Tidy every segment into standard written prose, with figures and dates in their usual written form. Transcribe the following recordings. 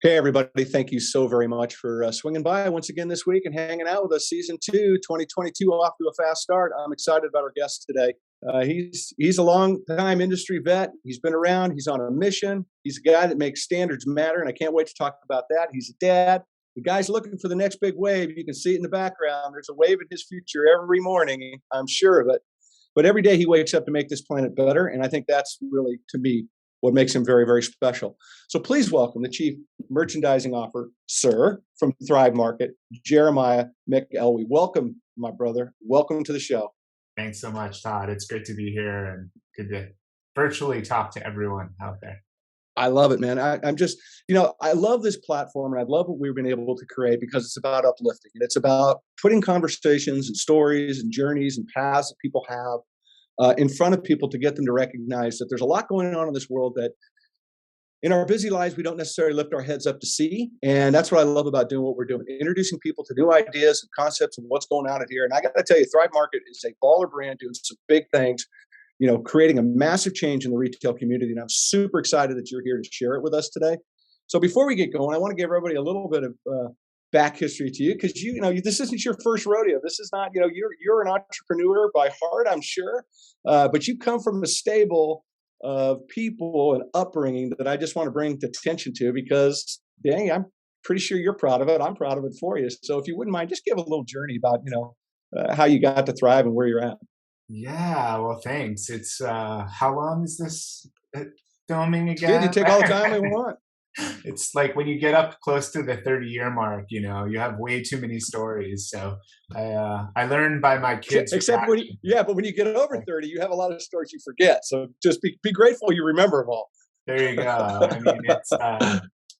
Hey, everybody. Thank you so very much for swinging by once again this week and hanging out with us. Season 2, 2022, off to a fast start. I'm excited about our guest today. He's a long-time industry vet. He's been around. He's on a mission. He's a guy that makes standards matter, and I can't wait to talk about that. He's a dad. The guy's looking for the next big wave. You can see it in the background. There's a wave in his future every morning. I'm sure of it. But every day he wakes up to make this planet better, and I think that's really, to me, what makes him very, very special. So please welcome the Chief Merchandising Officer from Thrive Market, Jeremiah McElwee. Welcome, my brother. Welcome to the show. Thanks so much, Todd. It's great to be here and good to virtually talk to everyone out there. I love it, man. I'm just, I love this platform, and I love what we've been able to create because it's about uplifting. And it's about putting conversations and stories and journeys and paths that people have in front of people to get them to recognize that there's a lot going on in this world that in our busy lives, we don't necessarily lift our heads up to see. And that's what I love about doing what we're doing, introducing people to new ideas and concepts and what's going on here. And I got to tell you, Thrive Market is a baller brand doing some big things, creating a massive change in the retail community. And I'm super excited that you're here to share it with us today. So before we get going, I want to give everybody a little bit of back history to you, because this isn't your first rodeo. This is not, you're an entrepreneur by heart, I'm sure, but you come from a stable of people and upbringing that I just want to bring attention to, because dang, I'm pretty sure you're proud of it. I'm proud of it for you. So if you wouldn't mind, just give a little journey about how you got to Thrive and where you're at. Yeah, well, thanks. It's how long is this filming again? Good, you take all the time we want. It's like when you get up close to the 30-year mark, you have way too many stories. So I learned by my kids. Except but when you get over 30, you have a lot of stories you forget. So just be grateful you remember them all. There you go. I mean, it's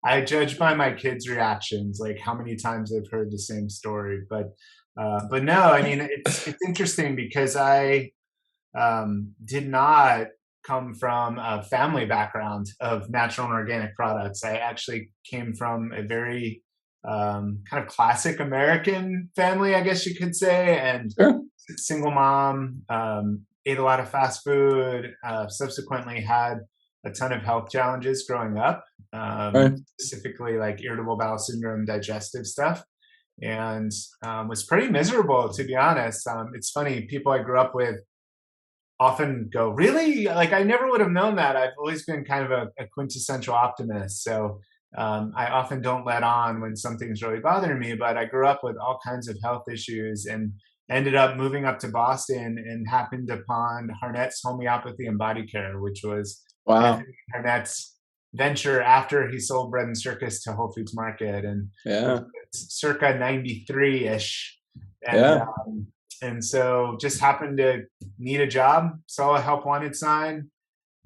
I judge by my kids' reactions, like how many times they've heard the same story. But no, I mean, it's interesting because I did not come from a family background of natural and organic products. I actually came from a very kind of classic American family, I guess you could say, and single mom, ate a lot of fast food, subsequently had a ton of health challenges growing up, specifically like irritable bowel syndrome, digestive stuff, and was pretty miserable, to be honest. It's funny, people I grew up with often go, really? Like, I never would have known that. I've always been kind of a quintessential optimist. So I often don't let on when something's really bothering me, but I grew up with all kinds of health issues and ended up moving up to Boston and happened upon Harnett's Homeopathy and Body Care, which was Anthony Harnett's venture after he sold Bread and Circus to Whole Foods Market, and circa 93-ish. And so just happened to need a job, saw a help wanted sign,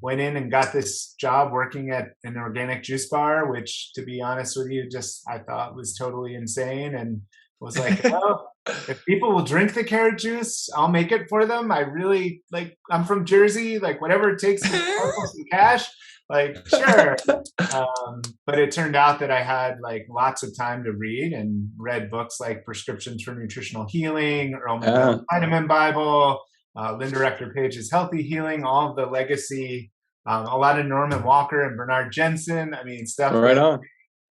went in and got this job working at an organic juice bar, which, to be honest with you, just I thought was totally insane, and was like, well, if people will drink the carrot juice, I'll make it for them. I really, I'm from Jersey, whatever it takes to sparkle some cash, sure. But it turned out that I had lots of time to read and read books like Prescriptions for Nutritional Healing, Earl McDonald's Vitamin Bible, Linda Rector Page's Healthy Healing, all of the legacy, a lot of Norman Walker and Bernard Jensen. I mean, stuff right on.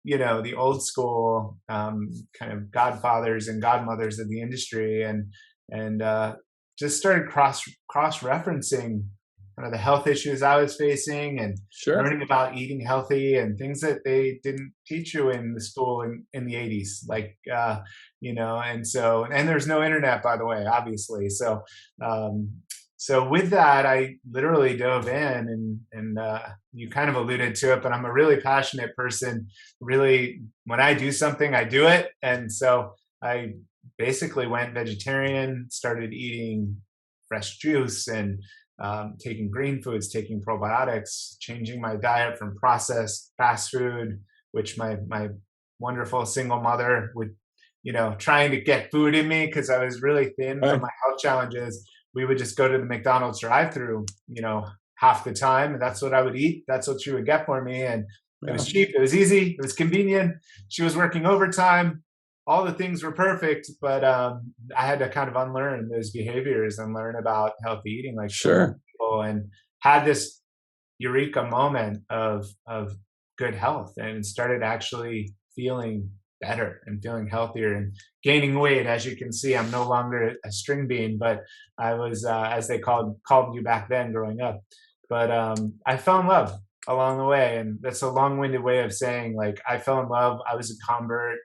The old school kind of godfathers and godmothers of the industry, and just started cross-referencing kind of the health issues I was facing, and learning about eating healthy and things that they didn't teach you in the school in the 80s, and there's no internet, by the way, obviously. So with that, I literally dove in, and you kind of alluded to it, but I'm a really passionate person. Really, when I do something, I do it. And so I basically went vegetarian, started eating fresh juice and taking green foods, taking probiotics, changing my diet from processed fast food, which my wonderful single mother would, trying to get food in me because I was really thin from my health challenges. We would just go to the McDonald's drive-through, half the time, and that's what I would eat. That's what she would get for me, and it was cheap, it was easy, it was convenient. She was working overtime. All the things were perfect, but I had to kind of unlearn those behaviors and learn about healthy eating, people, and had this eureka moment of good health and started actually feeling better and feeling healthier and gaining weight. As you can see, I'm no longer a string bean, but I was, as they called you back then growing up. But I fell in love along the way, and that's a long-winded way of saying, like, I fell in love. I was a convert.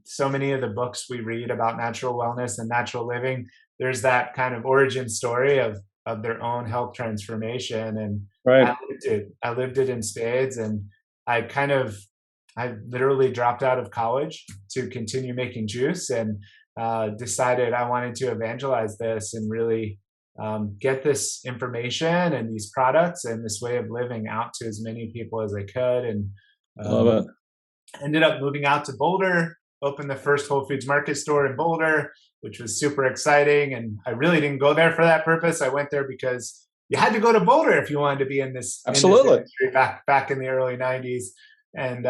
So many of the books we read about natural wellness and natural living, there's that kind of origin story of their own health transformation, and Right. I lived it in spades, and I literally dropped out of college to continue making juice, and decided I wanted to evangelize this and really get this information and these products and this way of living out to as many people as I could. And Love um, it. ended up moving out to Boulder, opened the first Whole Foods Market store in Boulder, which was super exciting. And I really didn't go there for that purpose. I went there because you had to go to Boulder if you wanted to be in this Absolutely. industry back in the early '90s. And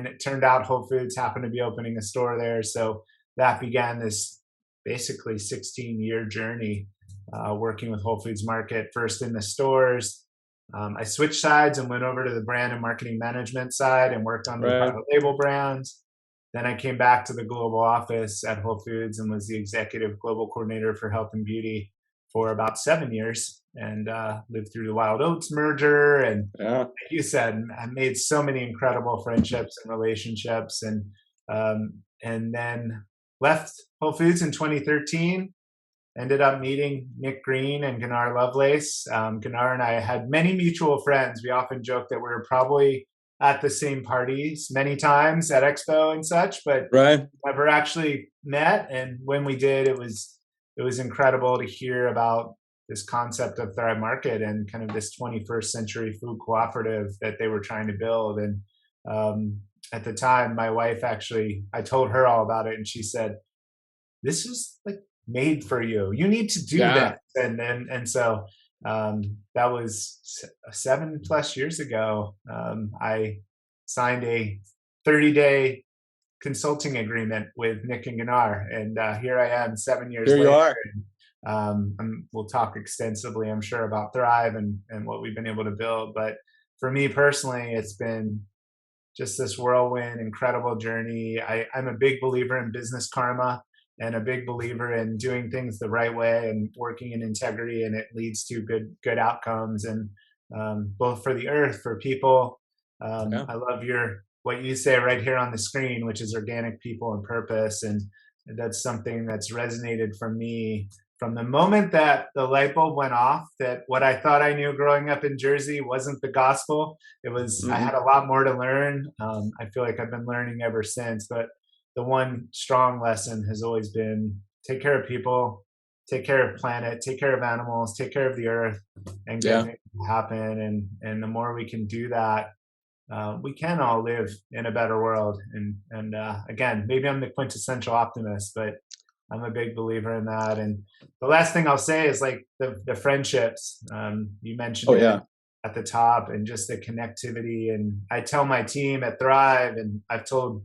it turned out Whole Foods happened to be opening a store there, so that began this basically 16-year journey working with Whole Foods Market, first in the stores. I switched sides and went over to the brand and marketing management side and worked on the Right. private label brands. Then I came back to the global office at Whole Foods and was the executive global coordinator for health and beauty for about 7 years, and lived through the Wild Oats merger. And Yeah. like you said, I made so many incredible friendships and relationships, and then left Whole Foods in 2013. Ended up meeting Nick Green and Gunnar Lovelace. Gunnar and I had many mutual friends. We often joke that we were probably at the same parties many times at Expo and such, but Right. never actually met. And when we did, it was incredible to hear about this concept of Thrive Market and kind of this 21st century food cooperative that they were trying to build. And at the time, my wife I told her all about it, and she said, "This is like made for you. You need to do Yeah. this." And so that was 7+ years ago. I signed a 30-day consulting agreement with Nick and Gunnar, and here I am 7 years Here you later. are. We'll talk extensively, I'm sure, about Thrive and what we've been able to build. But for me personally, it's been just this whirlwind, incredible journey. I'm a big believer in business karma and a big believer in doing things the right way and working in integrity, and it leads to good outcomes, and both for the earth, for people. Yeah. I love what you say right here on the screen, which is organic people and purpose, and that's something that's resonated for me from the moment that the light bulb went off, that what I thought I knew growing up in Jersey wasn't the gospel. It was, I had a lot more to learn. I feel like I've been learning ever since, but the one strong lesson has always been take care of people, take care of planet, take care of animals, take care of the earth, and get things to happen. And the more we can do that, we can all live in a better world. And again, maybe I'm the quintessential optimist, but I'm a big believer in that. And the last thing I'll say is like the friendships. You mentioned it at the top, and just the connectivity. And I tell my team at Thrive, and I've told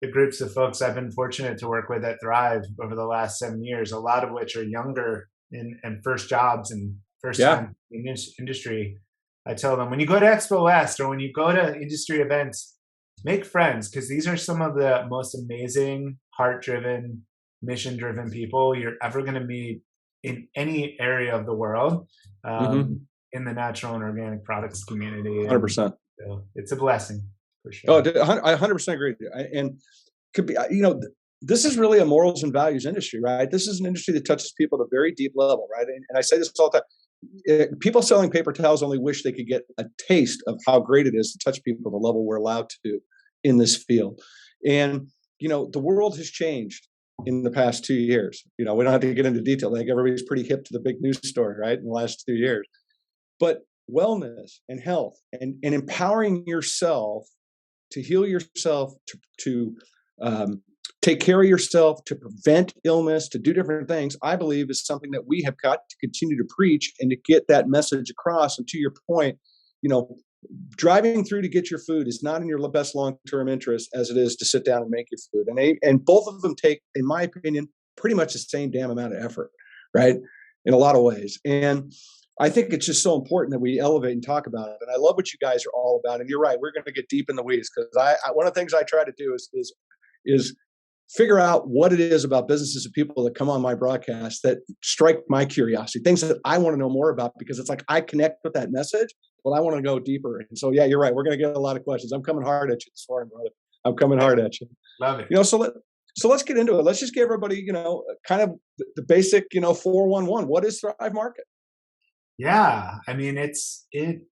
the groups of folks I've been fortunate to work with at Thrive over the last 7 years, a lot of which are younger and first jobs and first time in this industry. I tell them, when you go to Expo West or when you go to industry events, make friends, because these are some of the most amazing, heart-driven, mission-driven people you're ever going to meet in any area of the world, in the natural and organic products community. 100%. So it's a blessing. For sure. Oh, I 100% agree with you. And could be, this is really a morals and values industry, right? This is an industry that touches people at a very deep level, right? And I say this all the time. People selling paper towels only wish they could get a taste of how great it is to touch people at the level we're allowed to in this field. And, the world has changed in the past 2 years. We don't have to get into detail. I think everybody's pretty hip to the big news story, right? In the last 2 years. But wellness and health and empowering yourself to heal yourself, to take care of yourself, to prevent illness, to do different things, I believe is something that we have got to continue to preach and to get that message across. And to your point, driving through to get your food is not in your best long-term interest as it is to sit down and make your food. And both of them take, in my opinion, pretty much the same damn amount of effort, right? In a lot of ways. And I think it's just so important that we elevate and talk about it. And I love what you guys are all about. And you're right, we're going to get deep in the weeds, because one of the things I try to do is figure out what it is about businesses and people that come on my broadcast that strike my curiosity, things that I want to know more about, because it's like I connect with that message, but I want to go deeper. And so, yeah, you're right. We're going to get a lot of questions. I'm coming hard at you this morning, brother. I'm coming hard at you. Love it. So let's get into it. Let's just give everybody, kind of the basic, 411. What is Thrive Market? Yeah, I mean,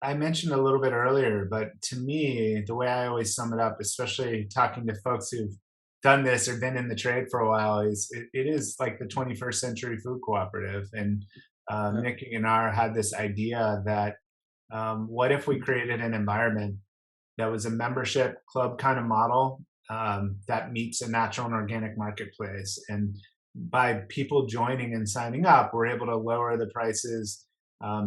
I mentioned a little bit earlier, but to me, the way I always sum it up, especially talking to folks who've done this or been in the trade for a while, is it is like the 21st century food cooperative. And Nick and I had this idea that what if we created an environment that was a membership club kind of model that meets a natural and organic marketplace. And by people joining and signing up, we're able to lower the prices,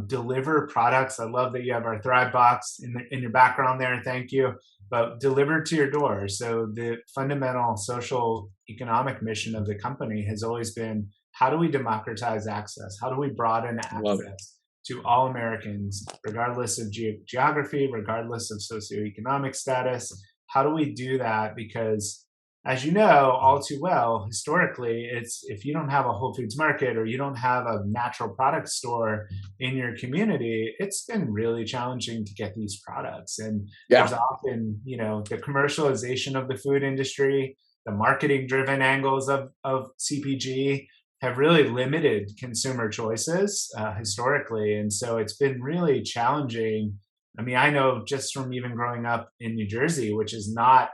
deliver products. I love that you have our Thrive box in your background there. Thank you. But delivered to your door. So the fundamental social economic mission of the company has always been, how do we democratize access? How do we broaden access to all Americans, regardless of geography, regardless of socioeconomic status? How do we do that? Because, as you know all too well, historically, it's if you don't have a Whole Foods market or you don't have a natural product store in your community, it's been really challenging to get these products. And there's often, the commercialization of the food industry, the marketing-driven angles of CPG have really limited consumer choices historically. And so it's been really challenging. I mean, I know just from even growing up in New Jersey, which is not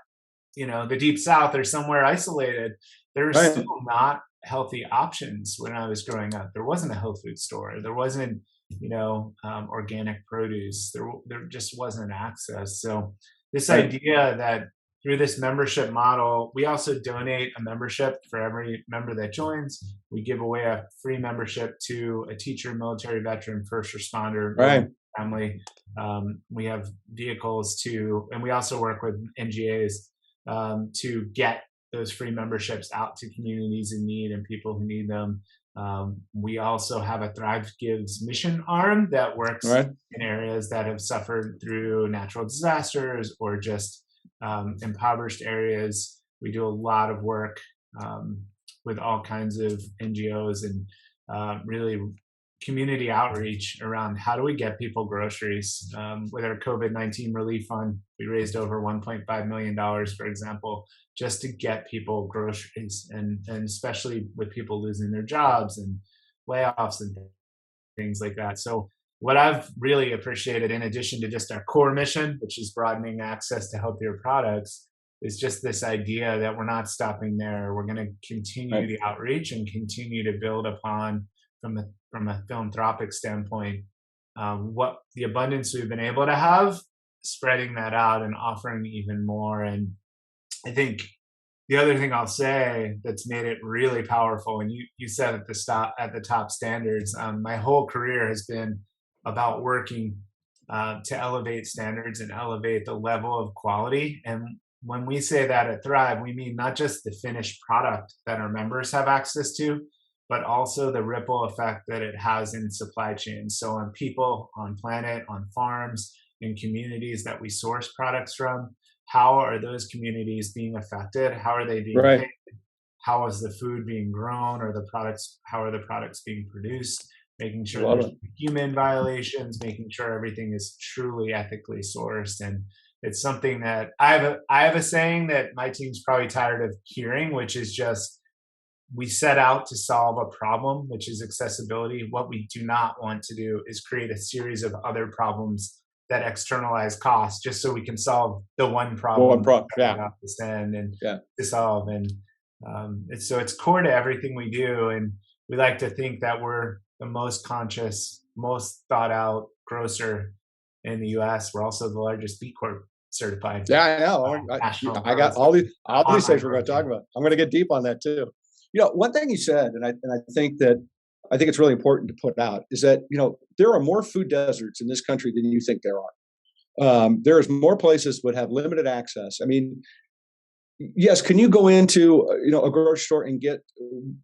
the deep South or somewhere isolated, there's still not healthy options. When I was growing up, there wasn't a health food store. There wasn't, organic produce. There just wasn't access. So this idea that through this membership model, we also donate a membership for every member that joins. We give away a free membership to a teacher, military veteran, first responder, family. We have vehicles and we also work with NGAs to get those free memberships out to communities in need and people who need them. We also have a Thrive Gives mission arm that works in areas that have suffered through natural disasters or just impoverished areas. We do a lot of work with all kinds of NGOs and really community outreach around how do we get people groceries. With our COVID-19 relief fund, we raised over $1.5 million, for example, just to get people groceries, and especially with people losing their jobs and layoffs and things like that. So what I've really appreciated, in addition to just our core mission, which is broadening access to healthier products, is just this idea that we're not stopping there. We're going to continue the outreach and continue to build upon, from a philanthropic standpoint, what the abundance we've been able to have, spreading that out and offering even more. And I think the other thing I'll say that's made it really powerful, and you said at the top standards, my whole career has been about working to elevate standards and elevate the level of quality. And when we say that at Thrive, we mean not just the finished product that our members have access to, but also the ripple effect that it has in supply chains. So on people, on planet, on farms, in communities that we source products from, how are those communities being affected? How are they being paid? How is the food being grown, or how are the products being produced? Making sure there's human violations, making sure everything is truly ethically sourced. And it's something that I have a saying that my team's probably tired of hearing, which is just, we set out to solve a problem, which is accessibility. What we do not want to do is create a series of other problems that externalize costs just so we can solve the one problem and to solve. And so it's core to everything we do. And we like to think that we're the most conscious, most thought out grocer in the US. We're also the largest B-corp certified. Yeah, I know. I got all these things we're going to talk about. I'm going to get deep on that too. One thing you said, and I think it's really important to put out, is that, there are more food deserts in this country than you think there are. There's more places that have limited access. I mean, yes, can you go into, a grocery store and get,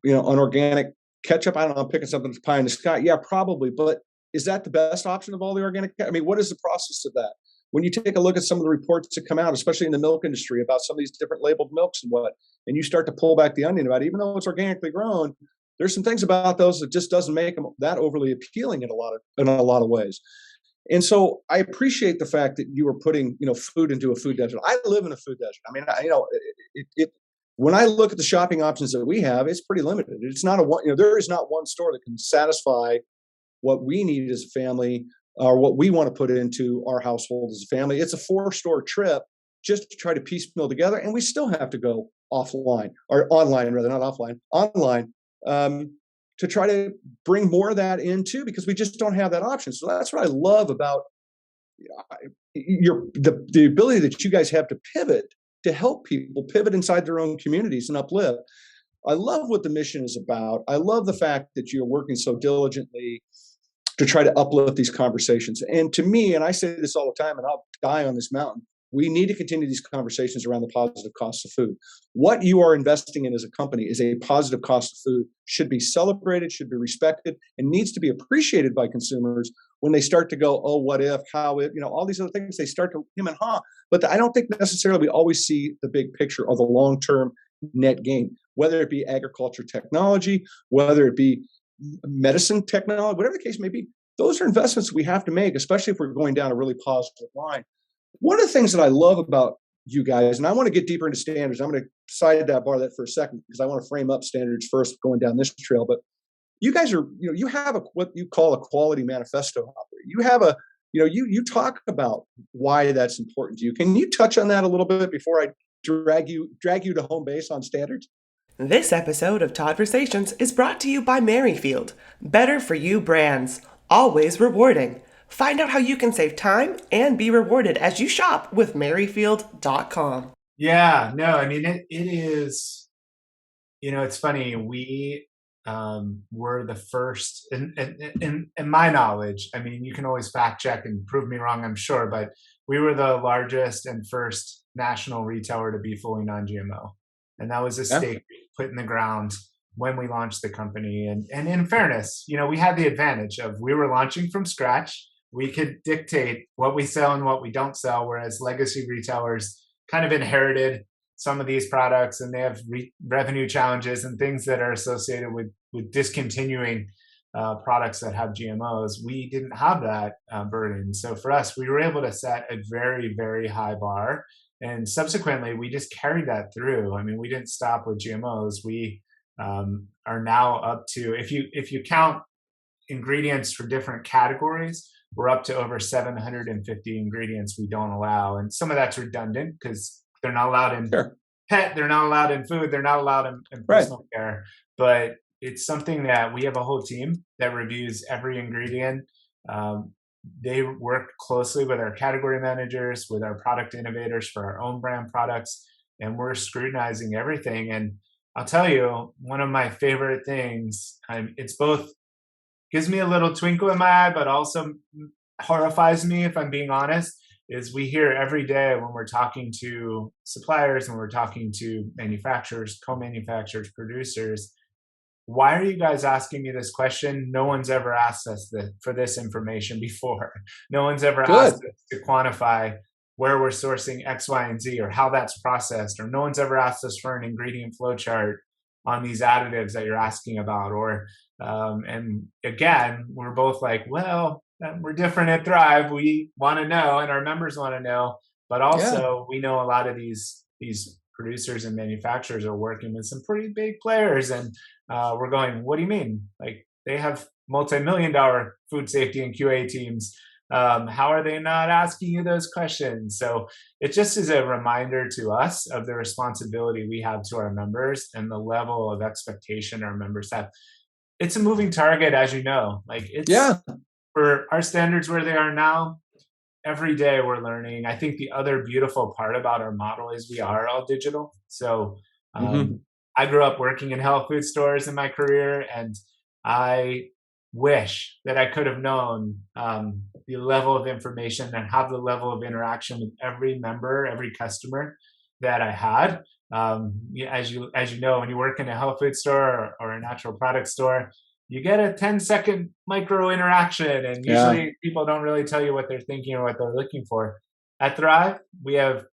an organic ketchup? I don't know, I'm picking something that's pie in the sky. Yeah, probably. But is that the best option of all the organic? I mean, what is the process of that? When you take a look at some of the reports that come out, especially in the milk industry, about some of these different labeled milks and what, and you start to pull back the onion about it, even though it's organically grown, there's some things about those that just doesn't make them that overly appealing in a lot of ways. And so I appreciate the fact that you were putting, food into a food desert. I live in a food desert. I mean, when I look at the shopping options that we have, it's pretty limited. It's not there is not one store that can satisfy what we need as a family or what we want to put into our household as a family. It's a 4-store trip just to try to piecemeal together. And we still have to go offline or online, rather, not offline, online, to try to bring more of that in too, because we just don't have that option. So that's what I love about the ability that you guys have to pivot, to help people pivot inside their own communities and uplift. I love what the mission is about. I love the fact that you're working so diligently to try to uplift these conversations. And to me, and I say this all the time, and I'll die on this mountain, we need to continue these conversations around the positive costs of food. What you are investing in as a company is a positive cost of food, should be celebrated, should be respected, and needs to be appreciated by consumers when they start to go, oh, what if, how if, all these other things, they start to him and ha. But I don't think necessarily we always see the big picture or the long-term net gain, whether it be agriculture technology, whether it be medicine technology, whatever the case may be. Those are investments we have to make, especially if we're going down a really positive line. One of the things that I love about you guys, and I want to get deeper into standards, I'm going to side that bar that for a second because I want to frame up standards first going down this trail. But you guys are, you have what you call a quality manifesto out there. You have you talk about why that's important to you. Can you touch on that a little bit before I drag you to home base on standards? This episode of Todd-versations is brought to you by Merrifield. Better for you brands. Always rewarding. Find out how you can save time and be rewarded as you shop with Merrifield.com. Yeah, no, I mean, it is, it's funny. We were the first, in my knowledge, I mean, you can always fact check and prove me wrong, I'm sure, but we were the largest and first national retailer to be fully non-GMO. And that was a stake put in the ground when we launched the company. And in fairness, we had the advantage of we were launching from scratch. We could dictate what we sell and what we don't sell, whereas legacy retailers kind of inherited some of these products and they have revenue challenges and things that are associated with discontinuing products that have GMOs. We didn't have that burden. So for us, we were able to set a very, very high bar. And subsequently, we just carried that through. I mean, we didn't stop with GMOs. We are now up to, if you count ingredients for different categories, we're up to over 750 ingredients we don't allow. And some of that's redundant because they're not allowed in pet, they're not allowed in food, they're not allowed in personal care. But it's something that we have a whole team that reviews every ingredient. They work closely with our category managers, with our product innovators for our own brand products, and we're scrutinizing everything. And I'll tell you, one of my favorite things, it's both gives me a little twinkle in my eye, but also horrifies me, if I'm being honest, is we hear every day when we're talking to suppliers, when we're talking to manufacturers, co-manufacturers, producers, why are you guys asking me this question? No one's ever asked us for this information before. No one's ever asked us to quantify where we're sourcing X, Y, and Z, or how that's processed, or no one's ever asked us for an ingredient flow chart on these additives that you're asking about. Or and again, we're both like, well, we're different at Thrive. We want to know, and our members want to know, but also we know a lot of these producers and manufacturers are working with some pretty big players, and we're going, what do you mean? Like, they have multi-million-dollar food safety and QA teams. How are they not asking you those questions? So it just is a reminder to us of the responsibility we have to our members and the level of expectation our members have. It's a moving target, as you know. Like, it's for our standards where they are now. Every day we're learning. I think the other beautiful part about our model is we are all digital. So I grew up working in health food stores in my career, and I wish that I could have known the level of information and have the level of interaction with every member, every customer that I had. As you know, when you work in a health food store or a natural product store, you get a 10-second micro interaction, and usually people don't really tell you what they're thinking or what they're looking for. At Thrive, we have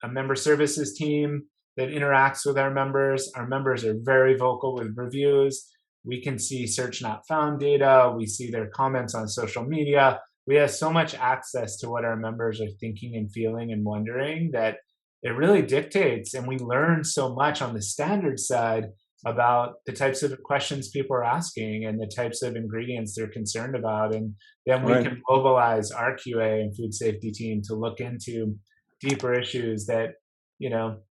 a member services team that interacts with our members. Our members are very vocal with reviews. We can see search not found data. We see their comments on social media. We have so much access to what our members are thinking and feeling and wondering that it really dictates. And we learn so much on the standard side about the types of questions people are asking and the types of ingredients they're concerned about. And then we can mobilize our QA and food safety team to look into deeper issues that,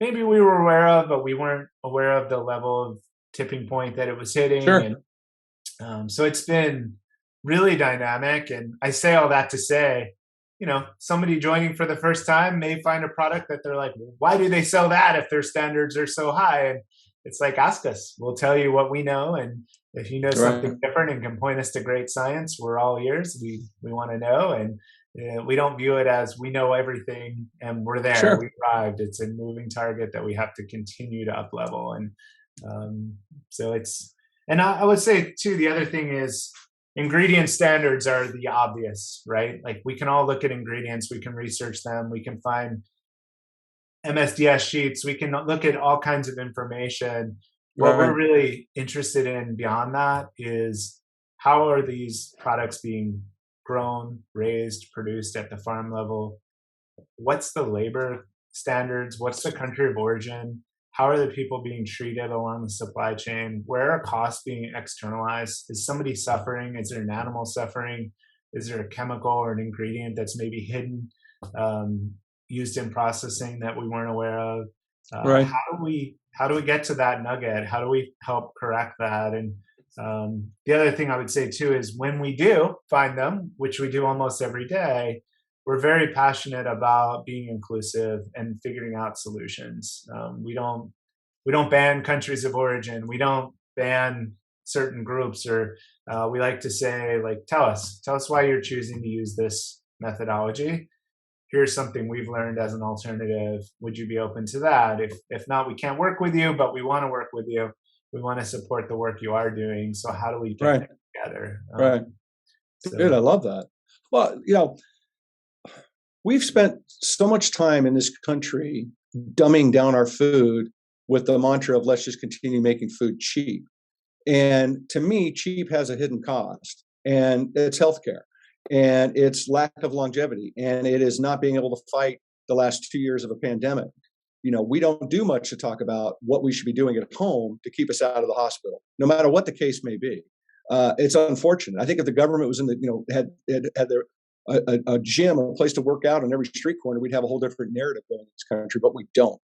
maybe we were aware of, but we weren't aware of the level of tipping point that it was hitting. Sure. And so it's been really dynamic. And I say all that to say, somebody joining for the first time may find a product that they're like, why do they sell that if their standards are so high? And it's like, ask us. We'll tell you what we know. And if you know something different and can point us to great science, we're all ears. We want to know. And we don't view it as we know everything and we're there. Sure. We arrived. It's a moving target that we have to continue to up level. And so it's, and I would say too, the other thing is ingredient standards are the obvious, right? Like we can all look at ingredients, we can research them, we can find MSDS sheets, we can look at all kinds of information. What we're really interested in beyond that is how are these products being grown, raised, produced at the farm level? What's the labor standards? What's the country of origin? How are the people being treated along the supply chain? Where are costs being externalized? Is somebody suffering? Is there an animal suffering? Is there a chemical or an ingredient that's maybe hidden, used in processing that we weren't aware of? How do we get to that nugget? How do we help correct that? And the other thing I would say too is when we do find them, which we do almost every day, we're very passionate about being inclusive and figuring out solutions. We don't ban countries of origin. We don't ban certain groups, or we like to say, like, tell us why you're choosing to use this methodology. Here's something we've learned as an alternative. Would you be open to that? If not, we can't work with you, but we want to work with you. We want to support the work you are doing. So how do we get that together? Good. I love that. Well, we've spent so much time in this country dumbing down our food with the mantra of let's just continue making food cheap. And to me, cheap has a hidden cost, and it's healthcare, and it's lack of longevity, and it is not being able to fight the last 2 years of a pandemic. We don't do much to talk about what we should be doing at home to keep us out of the hospital, no matter what the case may be. It's unfortunate. I think if the government was in the, had their a gym, a place to work out on every street corner, we'd have a whole different narrative going in this country, but we don't.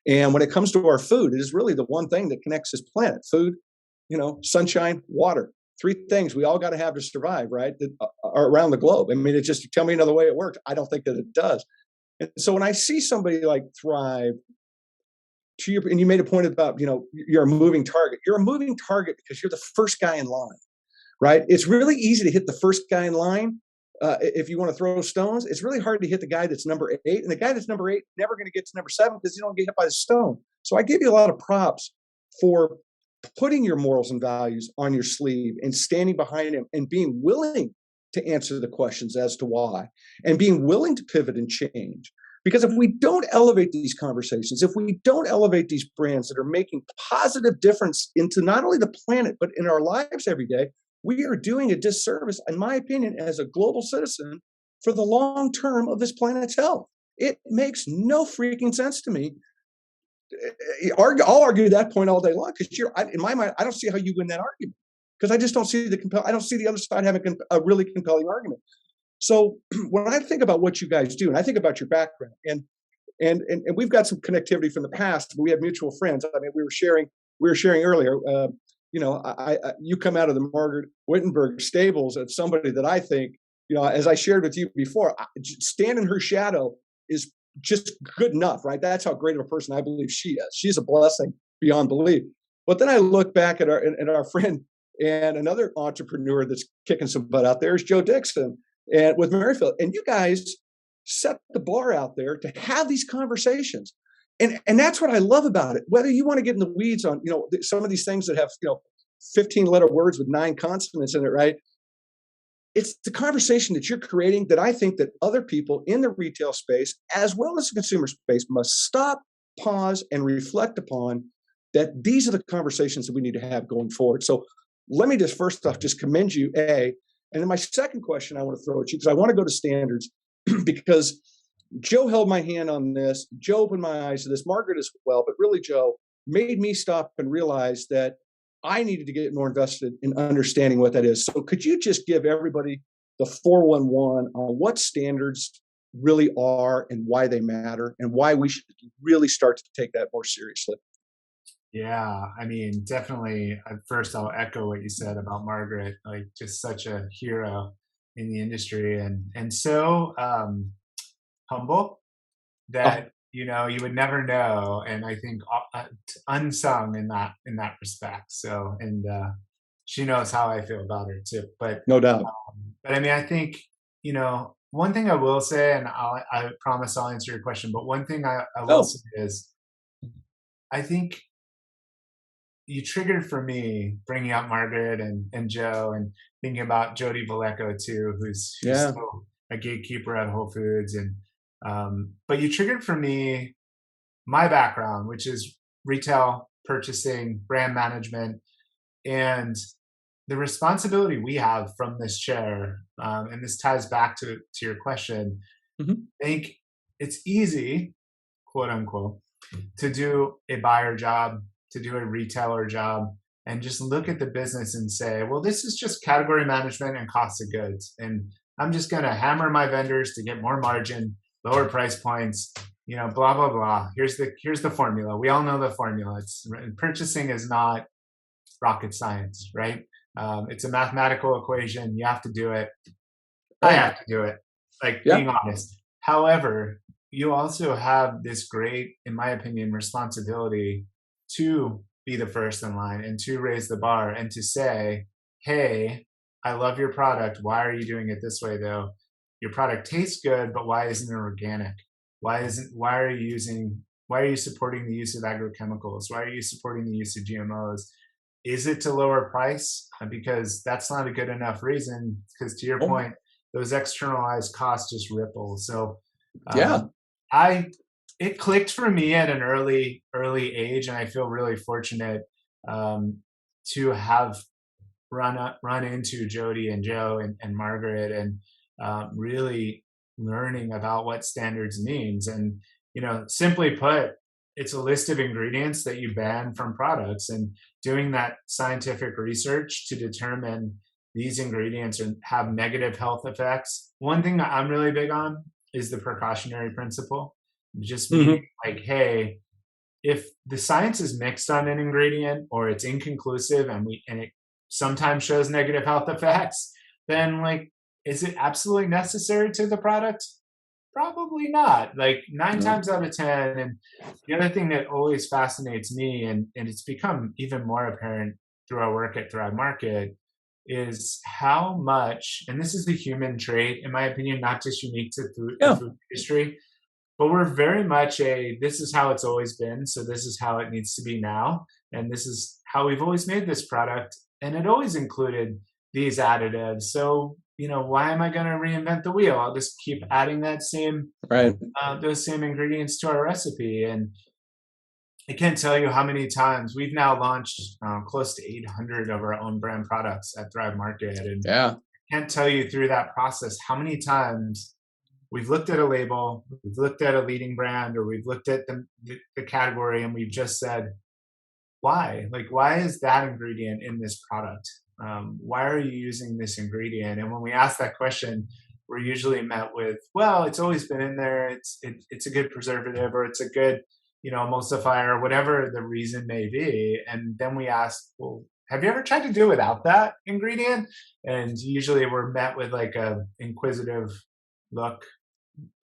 And when it comes to our food, it is really the one thing that connects this planet: food, sunshine, water. 3 things we all got to have to survive, right? That are around the globe. I mean, it's just, tell me another way it works. I don't think that it does. And so when I see somebody like Thrive, and you made a point about, you're a moving target. You're a moving target because you're the first guy in line, right? It's really easy to hit the first guy in line. If you want to throw stones, it's really hard to hit the guy that's number 8. And the guy that's number 8 never going to get to number 7 because you don't get hit by the stone. So I give you a lot of props for putting your morals and values on your sleeve and standing behind him and being willing to answer the questions as to why, and being willing to pivot and change. Because if we don't elevate these conversations, if we don't elevate these brands that are making positive difference into not only the planet, but in our lives every day, we are doing a disservice, in my opinion, as a global citizen for the long term of this planet's health. It makes no freaking sense to me. I'll argue that point all day long because in my mind, I don't see how you win that argument because I just don't see I don't see the other side having a really compelling argument. So when I think about what you guys do, and I think about your background, and we've got some connectivity from the past. We have mutual friends. I mean, we were sharing earlier. You come out of the Margaret Wittenberg stables as somebody that I think, as I shared with you before, stand in her shadow is just good enough, right? That's how great of a person I believe she is. She's a blessing beyond belief. But then I look back at our friend and another entrepreneur that's kicking some butt out there is Joe Dixon, and with Merrifield. And you guys set the bar out there to have these conversations. And that's what I love about it. Whether you want to get in the weeds on, some of these things that have, 15-letter words with 9 consonants in it, right? It's the conversation that you're creating that I think that other people in the retail space, as well as the consumer space, must stop, pause, and reflect upon, that these are the conversations that we need to have going forward. So let me just first off just commend you, A. And then my second question I want to throw at you, because I want to go to standards, because Joe held my hand on this. Joe opened my eyes to this. Margaret as well, but really Joe made me stop and realize that I needed to get more invested in understanding what that is. So could you just give everybody the 411 on what standards really are and why they matter and why we should really start to take that more seriously? Yeah, I mean, definitely. First, I'll echo what you said about Margaret, like just such a hero in the industry, and so humble that you would never know. And I think unsung in that respect. So, and she knows how I feel about her too. But No doubt. I mean, I think one thing I will say, and I promise I'll answer your question. But one thing I will say is, I think you triggered for me bringing up Margaret and Joe and thinking about Jody Vallejo too, who's still a gatekeeper at Whole Foods. And but you triggered for me my background, which is retail, purchasing, brand management, and the responsibility we have from this chair. And this ties back to your question. I think it's easy, quote unquote, to do a buyer job, to do a retailer job, and just look at the business and say, well, this is just category management and cost of goods. And I'm just going to hammer my vendors to get more margin, lower price points, blah, blah, blah. Here's the formula. We all know the formula. Purchasing is not rocket science, right? It's a mathematical equation. You have to do it. I have to do it, being honest. However, you also have this great, in my opinion, responsibility to be the first in line and to raise the bar and to say, hey, I love your product. Why are you doing it this way though? Your product tastes good, but why isn't it organic? Why are you supporting the use of agrochemicals? Why are you supporting the use of GMOs? Is it to lower price? Because that's not a good enough reason, because to your point, those externalized costs just ripple. So it clicked for me at an early age, and I feel really fortunate to have run into Jody and Joe and Margaret, and really learning about what standards means. And simply put, it's a list of ingredients that you ban from products, and doing that scientific research to determine these ingredients have negative health effects. One thing that I'm really big on is the precautionary principle. Just meaning hey, if the science is mixed on an ingredient or it's inconclusive and it sometimes shows negative health effects, then is it absolutely necessary to the product? Probably not. 9 times out of 10. And the other thing that always fascinates me, and it's become even more apparent through our work at Thrive Market, is how much, and this is the human trait, in my opinion, not just unique to the food industry, but we're very much this is how it's always been, so this is how it needs to be now, and this is how we've always made this product, and it always included these additives. So, why am I going to reinvent the wheel? I'll just keep adding those same ingredients to our recipe. And I can't tell you how many times we've now launched close to 800 of our own brand products at Thrive Market. And I can't tell you through that process how many times we've looked at a label, we've looked at a leading brand, or we've looked at the category, and we've just said, why? Why is that ingredient in this product? Why are you using this ingredient? And when we ask that question, we're usually met with, well, it's always been in there. It's a good preservative, or it's a good, emulsifier, whatever the reason may be. And then we ask, well, have you ever tried to do without that ingredient? And usually we're met with a inquisitive look.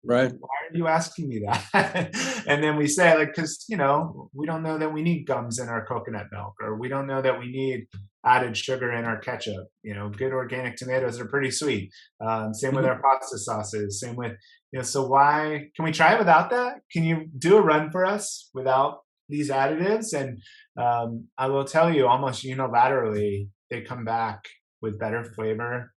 Right. Why are you asking me that? And then we say, because, we don't know that we need gums in our coconut milk, or we don't know that we need added sugar in our ketchup. Good organic tomatoes are pretty sweet. Same with our pasta sauces. Same with, so why can we try it without that? Can you do a run for us without these additives, and I will tell you, almost unilaterally, they come back with better flavor,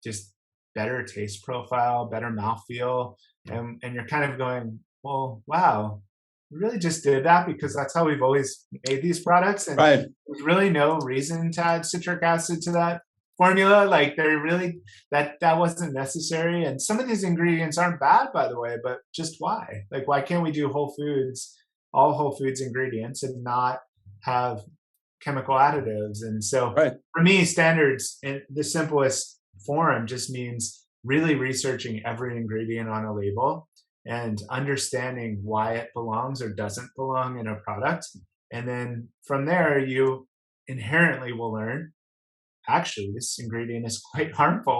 just better taste profile, better mouthfeel, and you're kind of going, well, wow, we really just did that because that's how we've always made these products, and Right. there's really no reason to add citric acid to that formula. Like they're really that wasn't necessary. And some of these ingredients aren't bad, by the way, but just why? Like why can't we do all whole foods ingredients and not have chemical additives? And so Right. for me, standards in the simplest form just means really researching every ingredient on a label and understanding why it belongs or doesn't belong in a product. And then from there, you inherently will learn, actually, this ingredient is quite harmful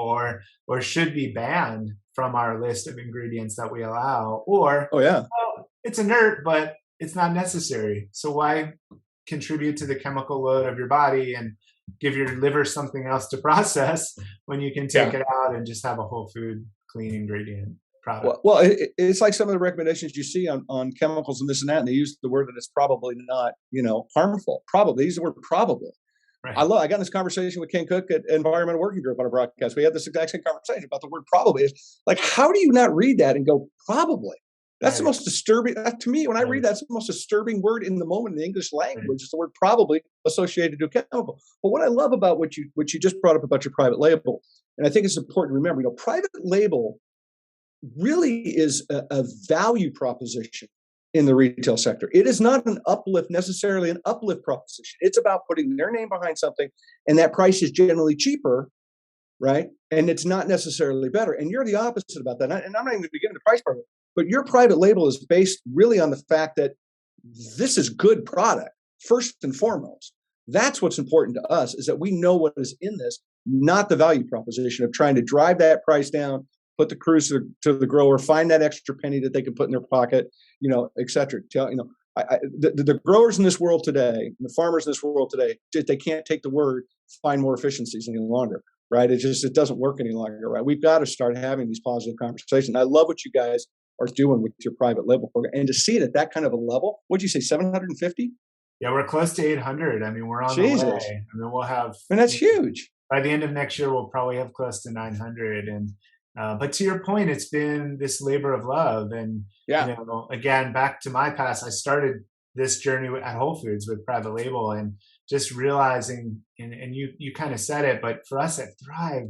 or should be banned from our list of ingredients that we allow. Or, Oh yeah. well, it's inert, but it's not necessary. So why contribute to the chemical load of your body and give your liver something else to process when you can take Yeah. it out and just have a whole food clean ingredient product? Well, it's like some of the recommendations you see on chemicals and this and that, and they use the word that it's probably not, harmful. Probably, they use the word probably. Right. I got in this conversation with Ken Cook at Environmental Working Group on a broadcast. We had this exact same conversation about the word probably. It's like, how do you not read that and go, probably? That's the Right. most disturbing. To me, when I Right. read that, it's the most disturbing word in the moment in the English language. Right. Is the word probably associated to a chemical. But what I love about what you just brought up about your private label, and I think it's important to remember, private label really is a value proposition in the retail sector. It is not necessarily an uplift proposition. It's about putting their name behind something, and that price is generally cheaper, right? And it's not necessarily better. And you're the opposite about that. And I'm not even going to get into the price part of it, but your private label is based really on the fact that this is good product, first and foremost. That's what's important to us, is that we know what is in this, not the value proposition of trying to drive that price down, put the crews to the grower, find that extra penny that they can put in their pocket, et cetera. The growers in this world today, the farmers in this world today, they can't take the word find more efficiencies any longer, right? It doesn't work any longer, right? We've got to start having these positive conversations. I love what you guys are doing with your private label program, and to see it at that kind of a level. What'd you say, 750? Yeah, we're close to 800. I mean, we're on the Jesus. way. I mean, we'll have. And that's huge. By the end of next year, we'll probably have close to 900. And but to your point, it's been this labor of love. And Yeah. again, back to my past, I started this journey at Whole Foods with private label, and just realizing, and you kind of said it, but for us at Thrive,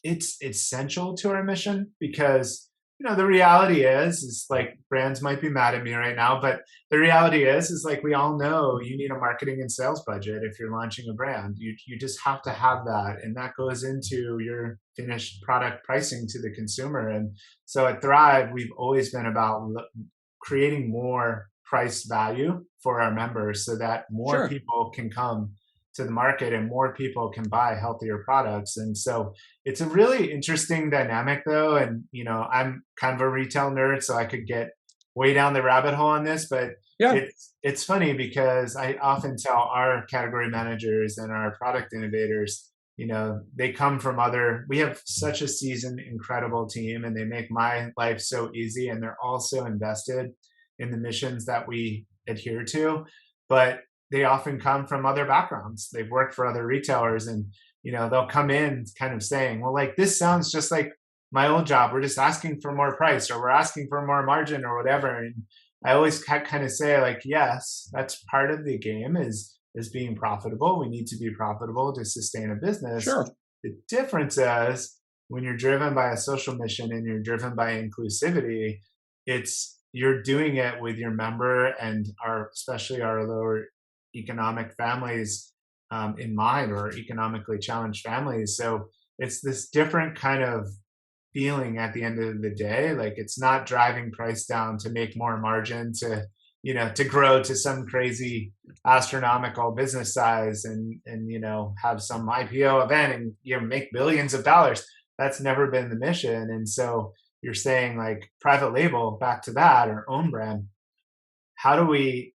it's essential to our mission, because the reality is like, brands might be mad at me right now, but the reality is like, we all know you need a marketing and sales budget if you're launching a brand. You just have to have that, and that goes into your finished product pricing to the consumer. And so at Thrive, we've always been about creating more price value for our members, so that more Sure. people can come to the market and more people can buy healthier products. And so it's a really interesting dynamic, though. And, I'm kind of a retail nerd, so I could get way down the rabbit hole on this, but Yeah. it's funny because I often tell our category managers and our product innovators, they come from we have such a seasoned, incredible team, and they make my life so easy, and they're also invested in the missions that we adhere to. But they often come from other backgrounds. They've worked for other retailers, and they'll come in kind of saying, well, like, this sounds just like my old job. We're just asking for more price, or we're asking for more margin, or whatever. And I always kind of say, like, yes, that's part of the game, is being profitable. We need to be profitable to sustain a business. Sure. The difference is, when you're driven by a social mission and you're driven by inclusivity, you're doing it with your member and especially our lower economic families in mind, or economically challenged families. So it's this different kind of feeling at the end of the day. Like, it's not driving price down to make more margin, to grow to some crazy astronomical business size and have some IPO event and make billions of dollars. That's never been the mission. And so you're saying, like, private label, back to that, or own brand, how do we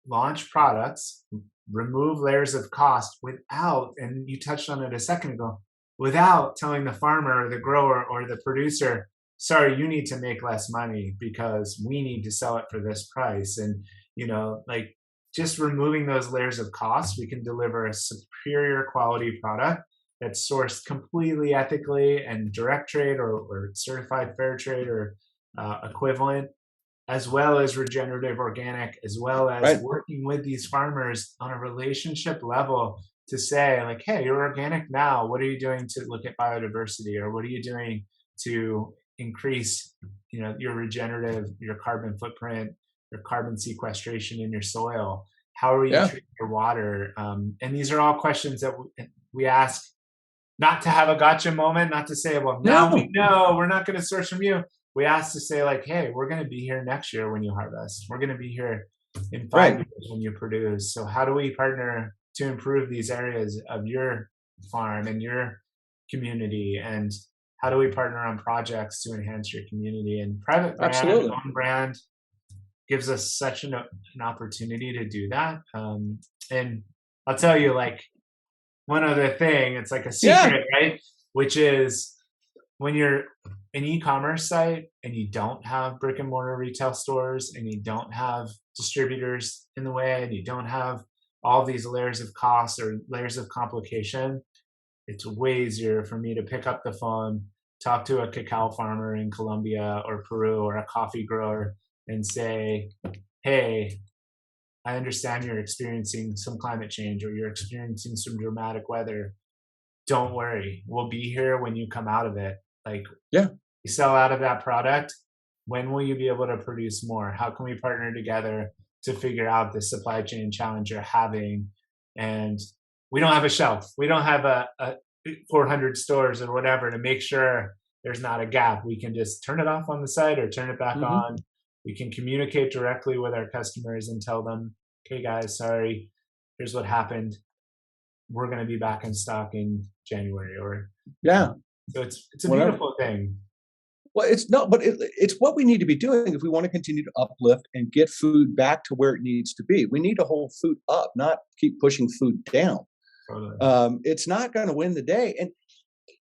launch products, remove layers of cost without, and you touched on it a second ago, without telling the farmer or the grower or the producer, sorry, you need to make less money because we need to sell it for this price. And, like just removing those layers of cost, we can deliver a superior quality product that's sourced completely ethically and direct trade or certified fair trade or equivalent, as well as regenerative organic, as well as Right. working with these farmers on a relationship level to say like, hey, you're organic now. What are you doing to look at biodiversity? Or what are you doing to increase, your regenerative, your carbon footprint, your carbon sequestration in your soil? How are you Yeah. treating your water? And these are all questions that we ask, not to have a gotcha moment, not to say, well, now we No. know we're not going to source from you. We ask to say like, hey, we're going to be here next year when you harvest. We're going to be here in 5 Right. years when you produce. So how do we partner to improve these areas of your farm and your community? And how do we partner on projects to enhance your community? And private brand, Absolutely. own brand gives us such an opportunity to do that. And I'll tell you, like, one other thing, it's like a Yeah. secret, right? Which is when you're an e-commerce site and you don't have brick and mortar retail stores and you don't have distributors in the way and you don't have all these layers of costs or layers of complication, it's way easier for me to pick up the phone, talk to a cacao farmer in Colombia or Peru or a coffee grower and say, hey, I understand you're experiencing some climate change or you're experiencing some dramatic weather. Don't worry. We'll be here when you come out of it. Like, Yeah. you sell out of that product. When will you be able to produce more? How can we partner together to figure out the supply chain challenge you're having? And we don't have a shelf. We don't have a 400 stores or whatever to make sure there's not a gap. We can just turn it off on the site or turn it back Hmm. on. We can communicate directly with our customers and tell them, okay, guys, sorry, here's what happened. We're going to be back in stock in January. Or Yeah. so it's a Whatever. beautiful thing. Well, it's not, but it's what we need to be doing if we want to continue to uplift and get food back to where it needs to be. We need to hold food up, not keep pushing food down. Totally. It's not going to win the day. And,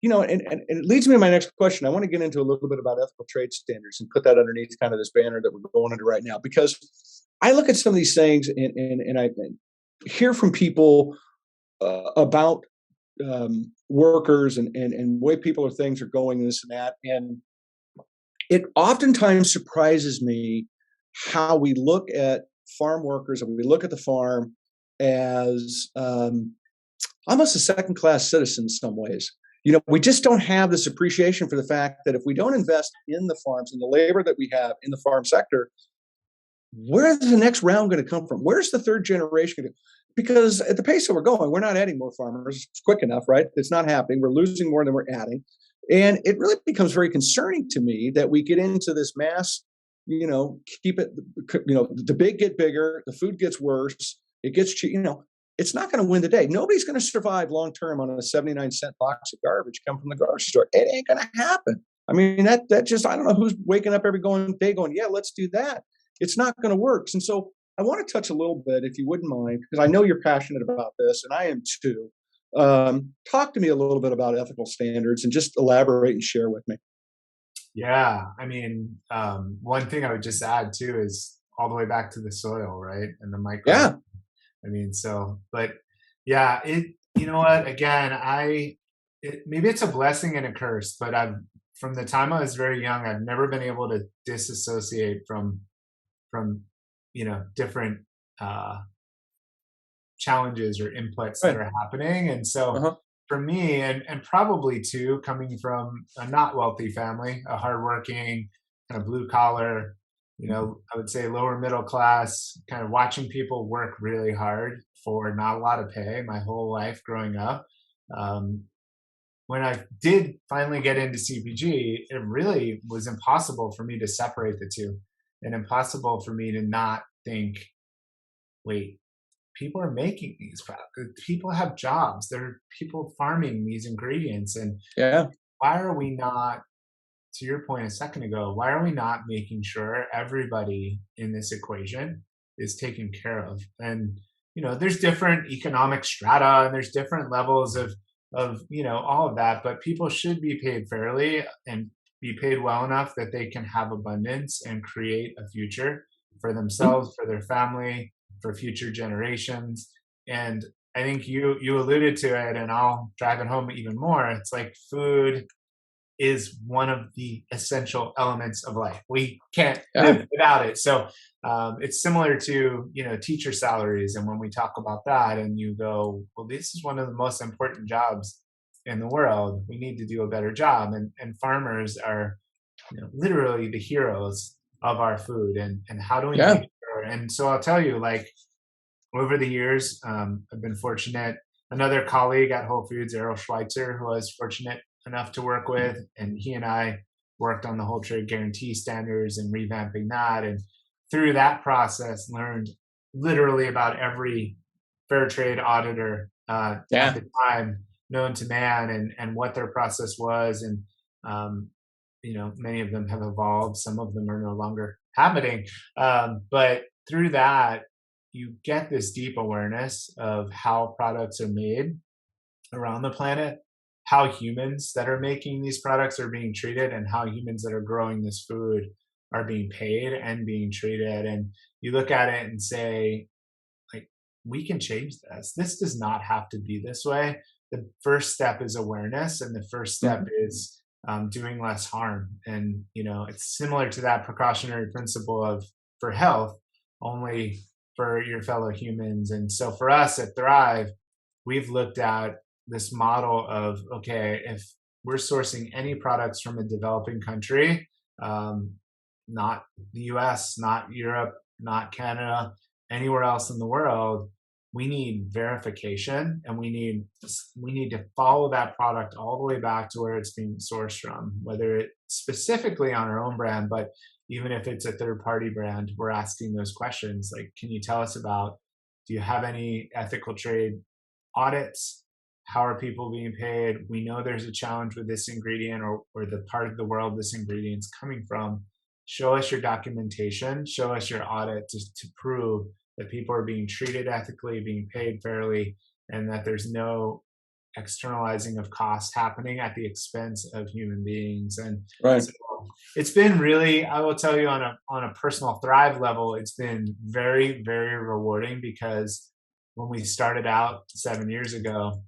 and it leads me to my next question. I want to get into a little bit about ethical trade standards and put that underneath kind of this banner that we're going under right now, because I look at some of these things and I hear from people about workers and way people or things are going, this and that. And it oftentimes surprises me how we look at farm workers and we look at the farm as almost a second class citizen in some ways. We just don't have this appreciation for the fact that if we don't invest in the farms and the labor that we have in the farm sector, where's the next round going to come from? Where's the third generation going to? Because at the pace that we're going, we're not adding more farmers quick enough, right? It's not happening. We're losing more than we're adding. And it really becomes very concerning to me that we get into this mass, keep it, the big get bigger, the food gets worse, it gets cheap, it's not going to win the day. Nobody's going to survive long term on a 79-cent box of garbage come from the grocery store. It ain't going to happen. I mean, that just, I don't know who's waking up every day going, yeah, let's do that. It's not going to work. And so I want to touch a little bit, if you wouldn't mind, because I know you're passionate about this, and I am too. Talk to me a little bit about ethical standards and just elaborate and share with me. Yeah. I mean, one thing I would just add too is all the way back to the soil, right? And the micro. Yeah. I mean, but yeah, you know what, again, maybe it's a blessing and a curse, but from the time I was very young, I've never been able to disassociate from, different, challenges or inputs that Right. are happening. And so Uh-huh. for me, and probably too, coming from a not wealthy family, a hardworking kind of blue collar, I would say lower middle class, kind of watching people work really hard for not a lot of pay my whole life growing up. When I did finally get into CPG, it really was impossible for me to separate the two, and impossible for me to not think, wait, people are making these products. People have jobs. There are people farming these ingredients. And Yeah. why are we not, to your point a second ago, why are we not making sure everybody in this equation is taken care of? And, there's different economic strata and there's different levels of all of that, but people should be paid fairly, and be paid well enough that they can have abundance and create a future for themselves, for their family, for future generations. And I think you alluded to it, and I'll drive it home even more. It's like food is one of the essential elements of life. We can't live without it. So it's similar to, teacher salaries. And when we talk about that and you go, well, this is one of the most important jobs in the world. We need to do a better job. And farmers are literally the heroes of our food. And how do we make sure? And so I'll tell you, like, over the years, I've been fortunate. Another colleague at Whole Foods, Errol Schweitzer, who I was fortunate enough to work with, and he and I worked on the whole trade guarantee standards and revamping that. And through that process, learned literally about every fair trade auditor at the time known to man, and what their process was. And many of them have evolved. Some of them are no longer happening. But through that, you get this deep awareness of how products are made around the planet, how humans that are making these products are being treated, and how humans that are growing this food are being paid and being treated. And you look at it and say, like, we can change this. This does not have to be this way. The first step is awareness, and the first step is doing less harm. And, it's similar to that precautionary principle of for health, only for your fellow humans. And so for us at Thrive, we've looked at this model of, okay, if we're sourcing any products from a developing country, not the US, not Europe, not Canada, anywhere else in the world, we need verification, and we need to follow that product all the way back to where it's being sourced from, whether it's specifically on our own brand, but even if it's a third-party brand, we're asking those questions. Like, can you tell us do you have any ethical trade audits? How are people being paid? We know there's a challenge with this ingredient or the part of the world this ingredient's coming from. Show us your documentation, show us your audit to prove that people are being treated ethically, being paid fairly, and that there's no externalizing of costs happening at the expense of human beings. And so it's been really, I will tell you, on a personal Thrive level, it's been very, very rewarding, because when we started out 7 years ago,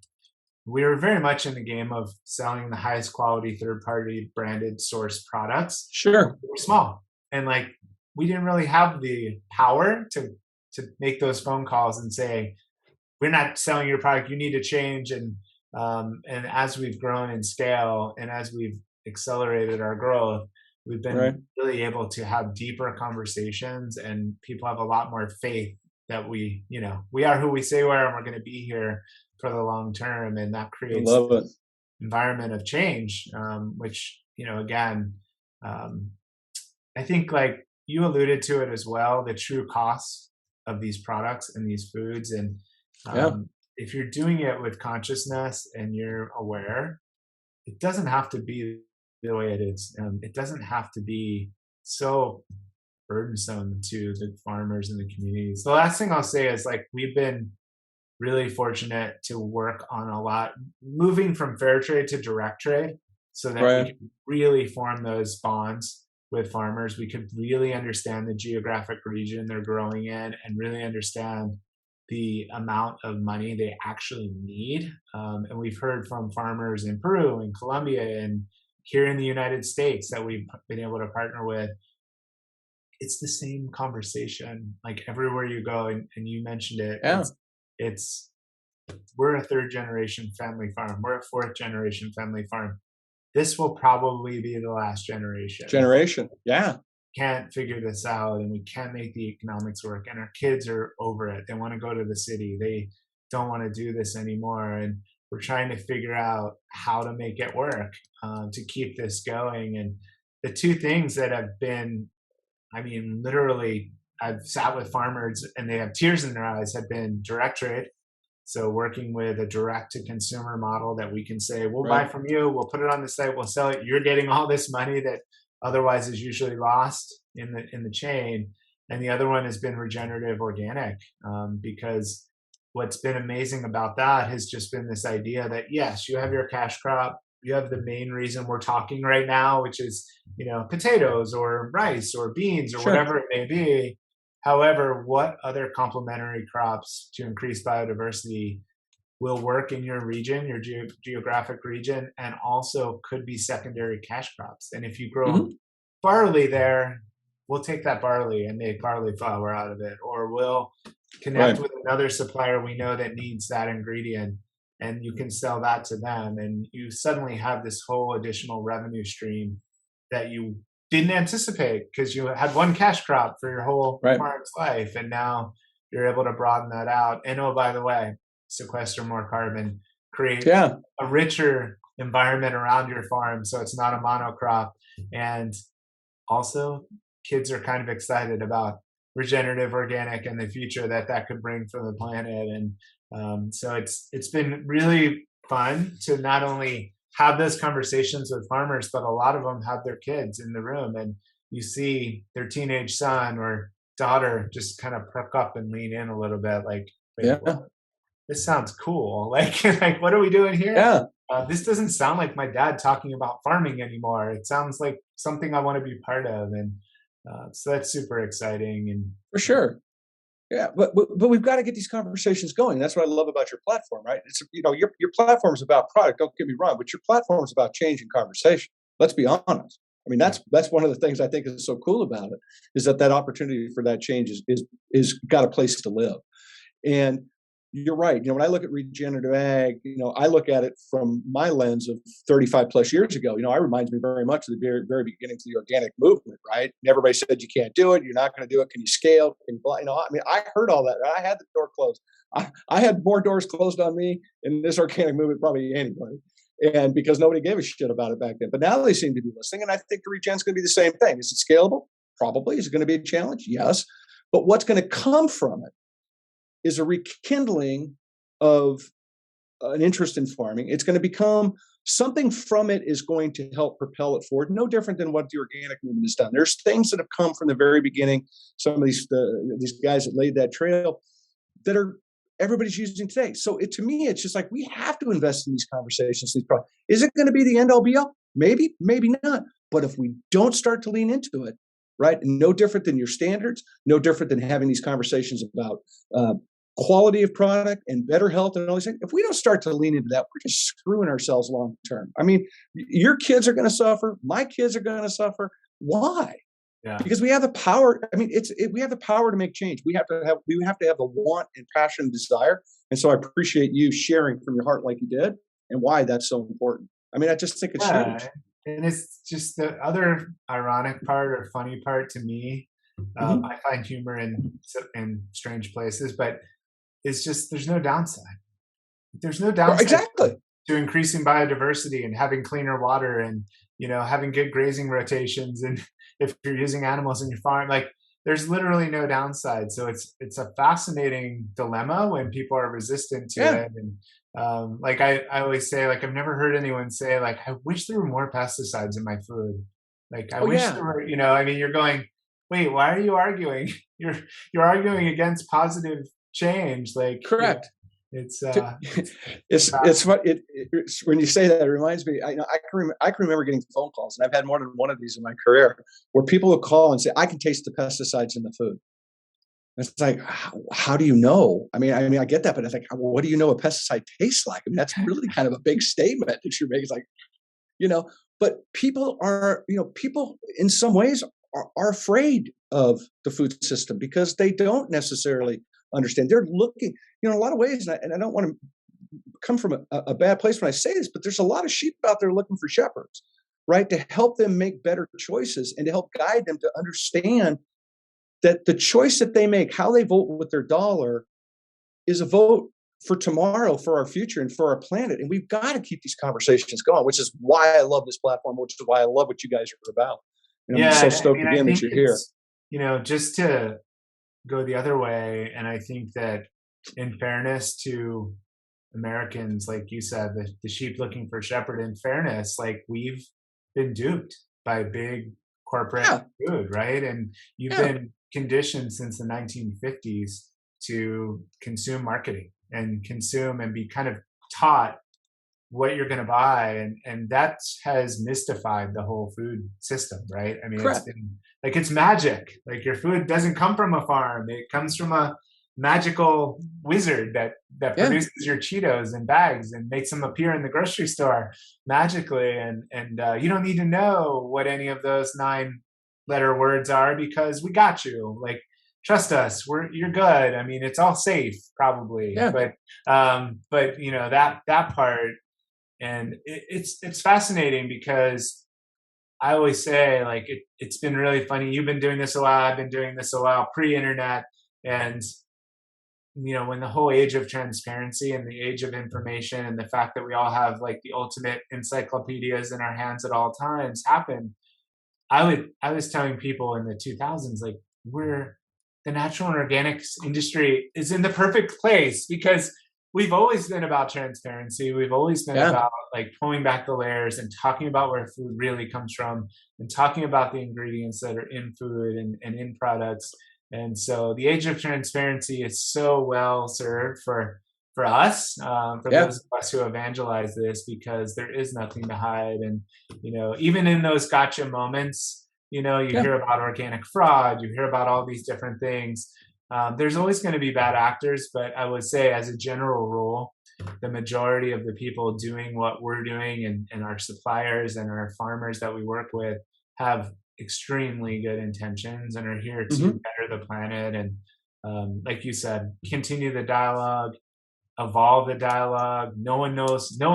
we were very much in the game of selling the highest quality third-party branded source products. Sure. We were small, and we didn't really have the power to make those phone calls and say, we're not selling your product, you need to change. And as we've grown in scale and as we've accelerated our growth, we've been really able to have deeper conversations, and people have a lot more faith that we are who we say we are, and we're going to be here for the long term. And that creates an environment of change, which, again, I think, like you alluded to it as well, the true costs of these products and these foods. And if you're doing it with consciousness and you're aware, it doesn't have to be the way it is. It doesn't have to be so burdensome to the farmers and the communities. The last thing I'll say is, like, we've been really fortunate to work on a lot, moving from fair trade to direct trade, so that we can really form those bonds with farmers. We could really understand the geographic region they're growing in, and really understand the amount of money they actually need. And we've heard from farmers in Peru and Colombia and here in the United States that we've been able to partner with. It's the same conversation, like everywhere you go. And you mentioned it. It's we're a third generation family farm. We're a fourth generation family farm. This will probably be the last generation. Can't figure this out, and we can't make the economics work, and our kids are over it. They want to go to the city. They don't want to do this anymore. And we're trying to figure out how to make it work, to keep this going. And the two things that have been, literally, I've sat with farmers and they have tears in their eyes, have been direct trade. So working with a direct to consumer model that we can say, we'll buy from you, we'll put it on the site, we'll sell it. You're getting all this money that otherwise is usually lost in the chain. And the other one has been regenerative organic, because what's been amazing about that has just been this idea that, yes, you have your cash crop, you have the main reason we're talking right now, which is, potatoes or rice or beans or Sure. whatever it may be. However, what other complementary crops to increase biodiversity will work in your region, your geographic region, and also could be secondary cash crops. And if you grow Hmm. barley there, we'll take that barley and make barley flour out of it, or we'll connect Right. with another supplier we know that needs that ingredient, and you can sell that to them, and you suddenly have this whole additional revenue stream that you didn't anticipate because you had one cash crop for your whole Right. farm's life, and now you're able to broaden that out. And oh, by the way, sequester more carbon, create Yeah. a richer environment around your farm so it's not a monocrop. And also, kids are kind of excited about regenerative organic and the future that could bring for the planet. And so it's been really fun to not only have those conversations with farmers, but a lot of them have their kids in the room, and you see their teenage son or daughter just kind of perk up and lean in a little bit, like, wait, Yeah. this sounds cool. Like what are we doing here? Yeah. This doesn't sound like my dad talking about farming anymore. It sounds like something I want to be part of, and so that's super exciting. And For sure. Yeah, but we've got to get these conversations going. That's what I love about your platform, right? It's your platform's about product. Don't get me wrong, but your platform's about changing conversation. Let's be honest. I mean, that's one of the things I think is so cool about it, is that opportunity for that change is got a place to live. And you're right. When I look at regenerative ag, I look at it from my lens of 35 plus years ago. It reminds me very much of the very, very beginnings of the organic movement, right? And everybody said, you can't do it. You're not going to do it. Can you scale? Can you, I heard all that. I had the door closed. I had more doors closed on me in this organic movement, probably anybody. And because nobody gave a shit about it back then. But now they seem to be listening. And I think the regen's going to be the same thing. Is it scalable? Probably. Is it going to be a challenge? Yes. But what's going to come from it is a rekindling of an interest in farming. It's going to become something from it is going to help propel it forward. No different than what the organic movement has done. There's things that have come from the very beginning. Some of these guys that laid that trail that are everybody's using today. So to me, it's just like we have to invest in these conversations. Is it going to be the end all be all? Maybe, maybe not. But if we don't start to lean into it, right? No different than your standards, no different than having these conversations about quality of product and better health and all these things. If we don't start to lean into that, we're just screwing ourselves long term. I mean, your kids are going to suffer. My kids are going to suffer. Why? Yeah. Because we have the power. I mean, we have the power to make change. We have to have the want and passion and desire. And so I appreciate you sharing from your heart like you did and why that's so important. I mean, I just think it's huge. And it's just the other ironic part or funny part to me. I find humor in strange places, but it's just there's no downside. There's no downside exactly to increasing biodiversity and having cleaner water and having good grazing rotations, and if you're using animals in your farm, like there's literally no downside. So it's a fascinating dilemma when people are resistant to it. And like I always say, like I've never heard anyone say like I wish there were more pesticides in my food. Like I wish there were. I mean, you're going, wait, why are you arguing? You're arguing against positive change. Like correct. It's when you say that, it reminds me. I can remember getting phone calls, and I've had more than one of these in my career, where people will call and say, "I can taste the pesticides in the food." And it's like, how do you know? I mean, I get that, but it's like, what do you know a pesticide tastes like? I mean, that's really kind of a big statement that you're making. It's like, but people are, people in some ways are afraid of the food system because they don't necessarily understand. They're looking, in a lot of ways, and I don't want to come from a bad place when I say this, but there's a lot of sheep out there looking for shepherds, right? To help them make better choices and to help guide them to understand that the choice that they make, how they vote with their dollar, is a vote for tomorrow, for our future, and for our planet. And we've got to keep these conversations going, which is why I love this platform, which is why I love what you guys are about. And I'm so stoked again that you're here. Just to go the other way, and I think that in fairness to Americans, like you said, the sheep looking for shepherd, in fairness, like we've been duped by big corporate food, right? And you've been conditioned since the 1950s to consume marketing and consume and be kind of taught what you're going to buy, and that has mystified the whole food system, right? I mean, it's Correct. been like, it's magic. Like, your food doesn't come from a farm, it comes from a magical wizard that Yeah. produces your Cheetos in bags and makes them appear in the grocery store magically, and you don't need to know what any of those 9-letter words are, because we got you. Like, trust us, you're good. I mean, it's all safe probably. Yeah. But you know, that part. And it's fascinating, because I always say, like, it's been really funny. You've been doing this a while. I've been doing this a while, pre-internet. And, you know, when the whole age of transparency and the age of information and the fact that we all have like the ultimate encyclopedias in our hands at all times happened, I was telling people in the 2000s, like, the natural and organics industry is in the perfect place, because we've always been about transparency. We've always been about like pulling back the layers and talking about where food really comes from, and talking about the ingredients that are in food and in products. And so the age of transparency is so well served for us, for those of us who evangelize this, because there is nothing to hide. And, you know, even in those gotcha moments, you know, you hear about organic fraud, you hear about all these different things. There's always going to be bad actors, but I would say, as a general rule, the majority of the people doing what we're doing, and our suppliers and our farmers that we work with, have extremely good intentions and are here to better the planet. And like you said, continue the dialogue, evolve the dialogue. No one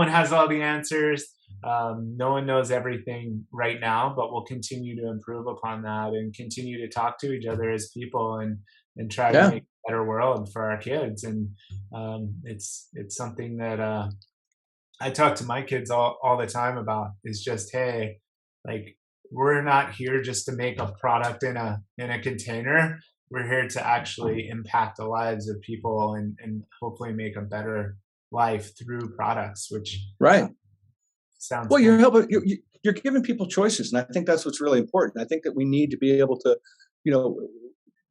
has all the answers. No one knows everything right now, but we'll continue to improve upon that and continue to talk to each other as people, and try to make a better world for our kids. And it's something that I talk to my kids all the time about, is just, hey, like, we're not here just to make a product in a container. We're here to actually impact the lives of people, and hopefully make a better life through products, which sounds well, you're giving people choices, and I think that's what's really important. I think that we need to be able to, you know,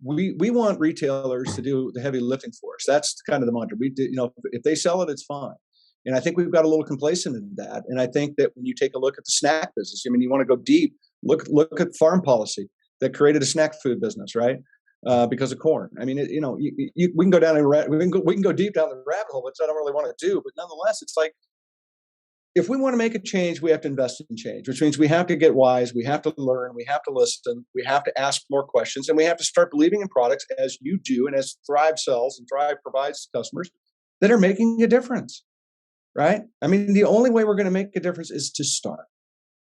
we want retailers to do the heavy lifting for us. That's kind of the mantra. You know, if they sell it, it's fine. And I think we've got a little complacent in that. And I think that when you take a look at the snack business, I mean, you want to go deep. Look at farm policy that created a snack food business, right? Because of corn. I mean, you know, we can go down we can go deep down the rabbit hole, which I don't really want to do. But nonetheless, it's like, if we want to make a change, we have to invest in change, which means we have to get wise, we have to learn, we have to listen, we have to ask more questions, and we have to start believing in products, as you do, and as Thrive sells and Thrive provides to customers, that are making a difference, right? I mean, the only way we're going to make a difference is to start,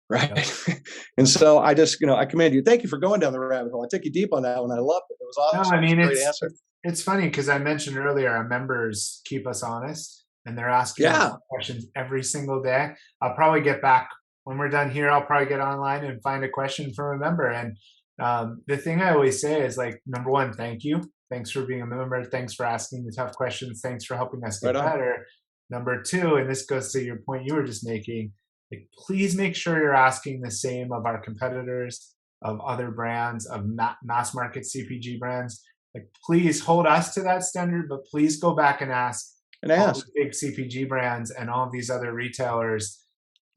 right? And so I just, you know, I commend you. Thank you for going down the rabbit hole. I took you deep on that one. I loved it. It was awesome. No, I mean, great answer. It's funny, because I mentioned earlier, our members keep us honest, and they're asking us questions every single day. I'll probably get back when we're done here. I'll probably get online and find a question from a member. And the thing I always say is, like, number one, thank you. Thanks for being a member. Thanks for asking the tough questions. Thanks for helping us get better. Number two, and this goes to your point you were just making, like, please make sure you're asking the same of our competitors, of other brands, of mass market CPG brands. Like, please hold us to that standard, but please go back and ask all the big CPG brands and all of these other retailers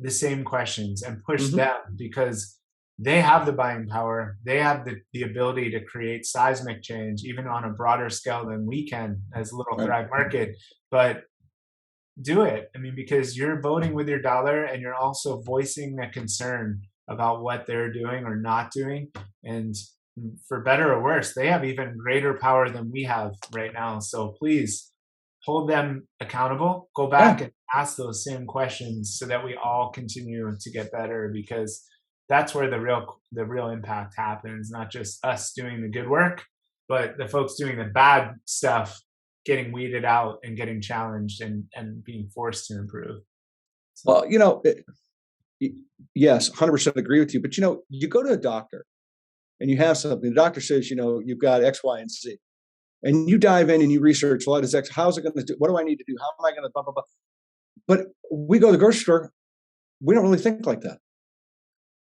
the same questions, and push them, because they have the buying power. They have the ability to create seismic change, even on a broader scale than we can as Little Thrive Market. But do it. I mean, because you're voting with your dollar, and you're also voicing a concern about what they're doing or not doing. And for better or worse, they have even greater power than we have right now. So please hold them accountable. Go back and ask those same questions, so that we all continue to get better, because that's where the real impact happens. Not just us doing the good work, but the folks doing the bad stuff getting weeded out and getting challenged and being forced to improve. So. Well, you know, yes, 100% agree with you. But, you know, you go to a doctor and you have something. The doctor says, you know, you've got X, Y, and Z. And you dive in and you research, what is X? How's it going to do? What do I need to do? How am I going to blah, blah, blah? But we go to the grocery store, we don't really think like that.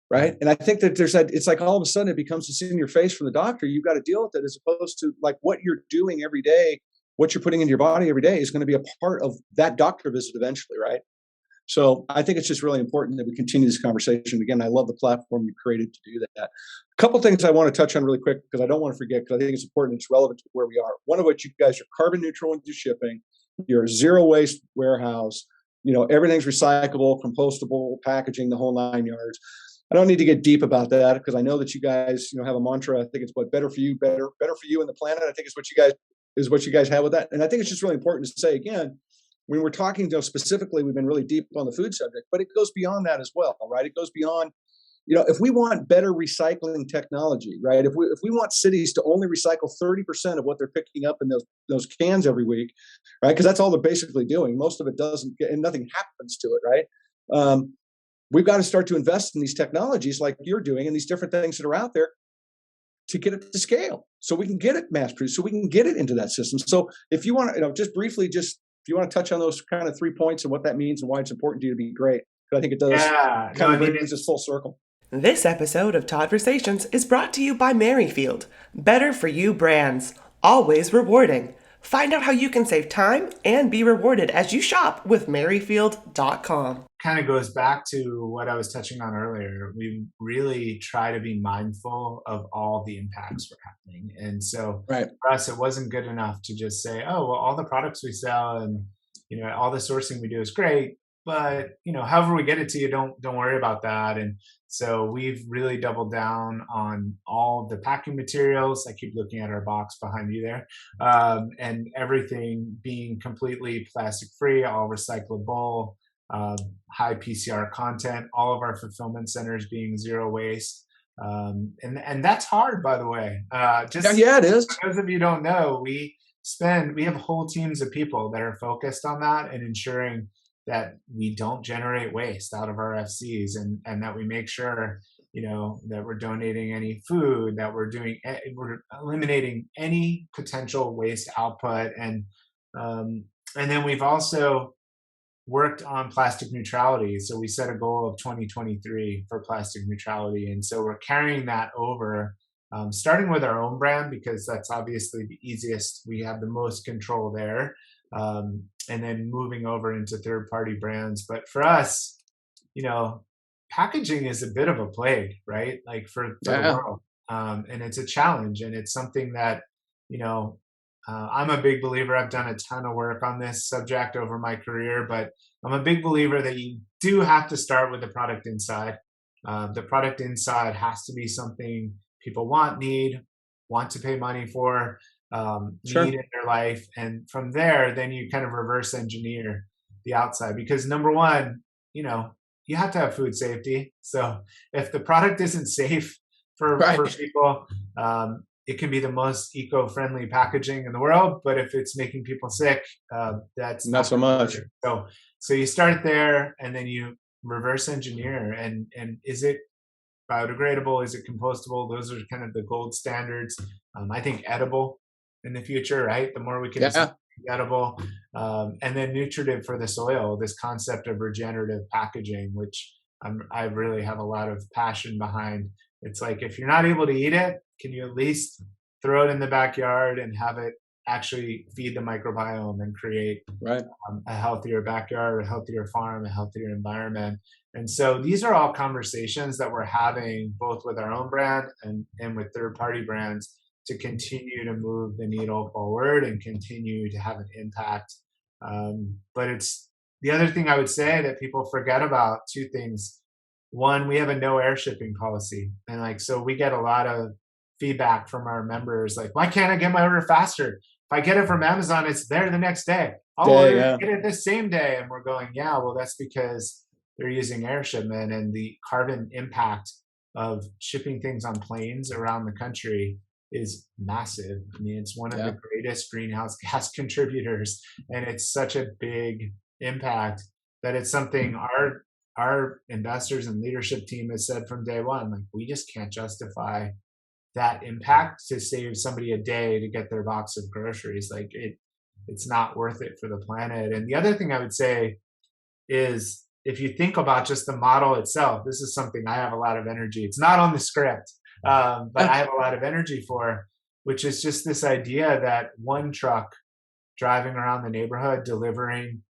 Right. And I think that it's like all of a sudden it becomes this in your face from the doctor. You've got to deal with it, as opposed to like what you're doing every day, what you're putting into your body every day is going to be a part of that doctor visit eventually. Right. So I think it's just really important that we continue this conversation. Again, I love the platform you created to do that. A couple things I want to touch on really quick because I don't want to forget, because I think it's important. It's relevant to where we are. One of which, you guys are carbon neutral into shipping. You're a zero waste warehouse. Everything's recyclable, compostable, packaging, the whole 9 yards. I don't need to get deep about that because I know that you guys, have a mantra. I think it's better for you, better for you and the planet. I think it's what you guys have with that. And I think it's just really important to say again, when we're talking specifically, we've been really deep on the food subject, but it goes beyond that as well, right? It goes beyond, if we want better recycling technology, right? If we want cities to only recycle 30% of what they're picking up in those cans every week, right? Because that's all they're basically doing. Most of it doesn't get, and nothing happens to it, right? We've got to start to invest in these technologies like you're doing and these different things that are out there to get it to scale so we can get it mass produced, so we can get it into that system. So if you want to, just briefly, if you want to touch on those kind of 3 points and what that means and why it's important to you, to be great. But I think it does brings us full circle. This episode of Todd-versations is brought to you by Merrifield. Better for you brands. Always rewarding. Find out how you can save time and be rewarded as you shop with Merrifield.com. Kind of goes back to what I was touching on earlier. We really try to be mindful of all the impacts we're happening. And so for us, it wasn't good enough to just say, oh, well, all the products we sell and, all the sourcing we do is great. But, however we get it to you, don't worry about that. And so we've really doubled down on all the packing materials. I keep looking at our box behind you there. And everything being completely plastic free, all recyclable, high PCR content, all of our fulfillment centers being zero waste. And that's hard, by the way. It is. For those of you who don't know, we have whole teams of people that are focused on that and ensuring that we don't generate waste out of our FCs and that we make sure, that we're donating any food, that we're eliminating any potential waste output. And then we've also worked on plastic neutrality. So we set a goal of 2023 for plastic neutrality. And so we're carrying that over, starting with our own brand, because that's obviously the easiest. We have the most control there. And then moving over into third-party brands. But for us, packaging is a bit of a plague, right? Like for the world. And it's a challenge. And it's something that, I'm a big believer. I've done a ton of work on this subject over my career, but I'm a big believer that you do have to start with the product inside. The product inside has to be something people want to pay money for, need in their life. And from there, then you kind of reverse engineer the outside, because number one, you have to have food safety. So if the product isn't safe for people, it can be the most eco-friendly packaging in the world, but if it's making people sick, that's not so much. So you start there, and then you reverse engineer. And is it biodegradable? Is it compostable? Those are kind of the gold standards. I think edible in the future, right? The more we can edible, and then nutritive for the soil. This concept of regenerative packaging, which I really have a lot of passion behind. It's like, if you're not able to eat it, can you at least throw it in the backyard and have it actually feed the microbiome and create a healthier backyard, a healthier farm, a healthier environment? And so these are all conversations that we're having both with our own brand and with third-party brands to continue to move the needle forward and continue to have an impact. But it's the other thing I would say that people forget about: two things. One, we have a no air shipping policy. And so we get a lot of feedback from our members, like, why can't I get my order faster? If I get it from Amazon, it's there the next day. I'll get it the same day. And we're going, well, that's because they're using air shipment, and the carbon impact of shipping things on planes around the country is massive. I mean, it's one of the greatest greenhouse gas contributors, and it's such a big impact that it's something our investors and leadership team has said from day one, like, we just can't justify that impact to save somebody a day to get their box of groceries. Like, it's not worth it for the planet. And the other thing I would say is, if you think about just the model itself, this is something I have a lot of energy. It's not on the script, but I have a lot of energy for, which is just this idea that one truck driving around the neighborhood delivering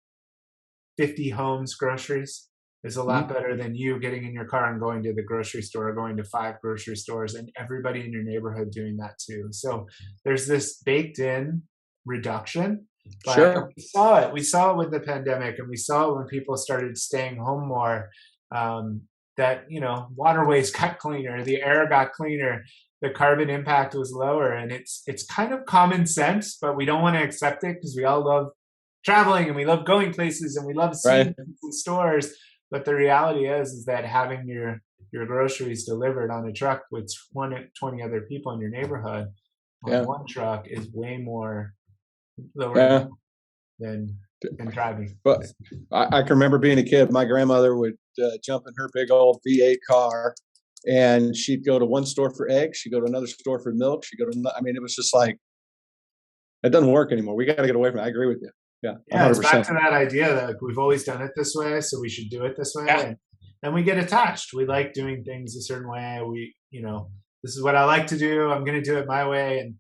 50 homes groceries is a lot better than you getting in your car and going to the grocery store or going to 5 grocery stores and everybody in your neighborhood doing that too. So there's this baked in reduction. But Sure. we saw it with the pandemic, and we saw it when people started staying home more. That waterways got cleaner, the air got cleaner, the carbon impact was lower, and it's kind of common sense, but we don't want to accept it because we all love traveling and we love going places and we love seeing Right. things in stores. But the reality is that having your groceries delivered on a truck with 20 other people in your neighborhood on Yeah. one truck is way more lower Yeah. than driving. But I can remember being a kid. My grandmother would jump in her big old V8 car, and she'd go to one store for eggs. She'd go to another store for milk. She'd go to. I mean, it was just like it doesn't work anymore. We got to get away from it. I agree with you. Yeah, Yeah, it's back 100%. to that idea that we've always done it this way, so we should do it this way. Yeah. And we get attached. We like doing things a certain way. This is what I like to do. I'm going to do it my way. And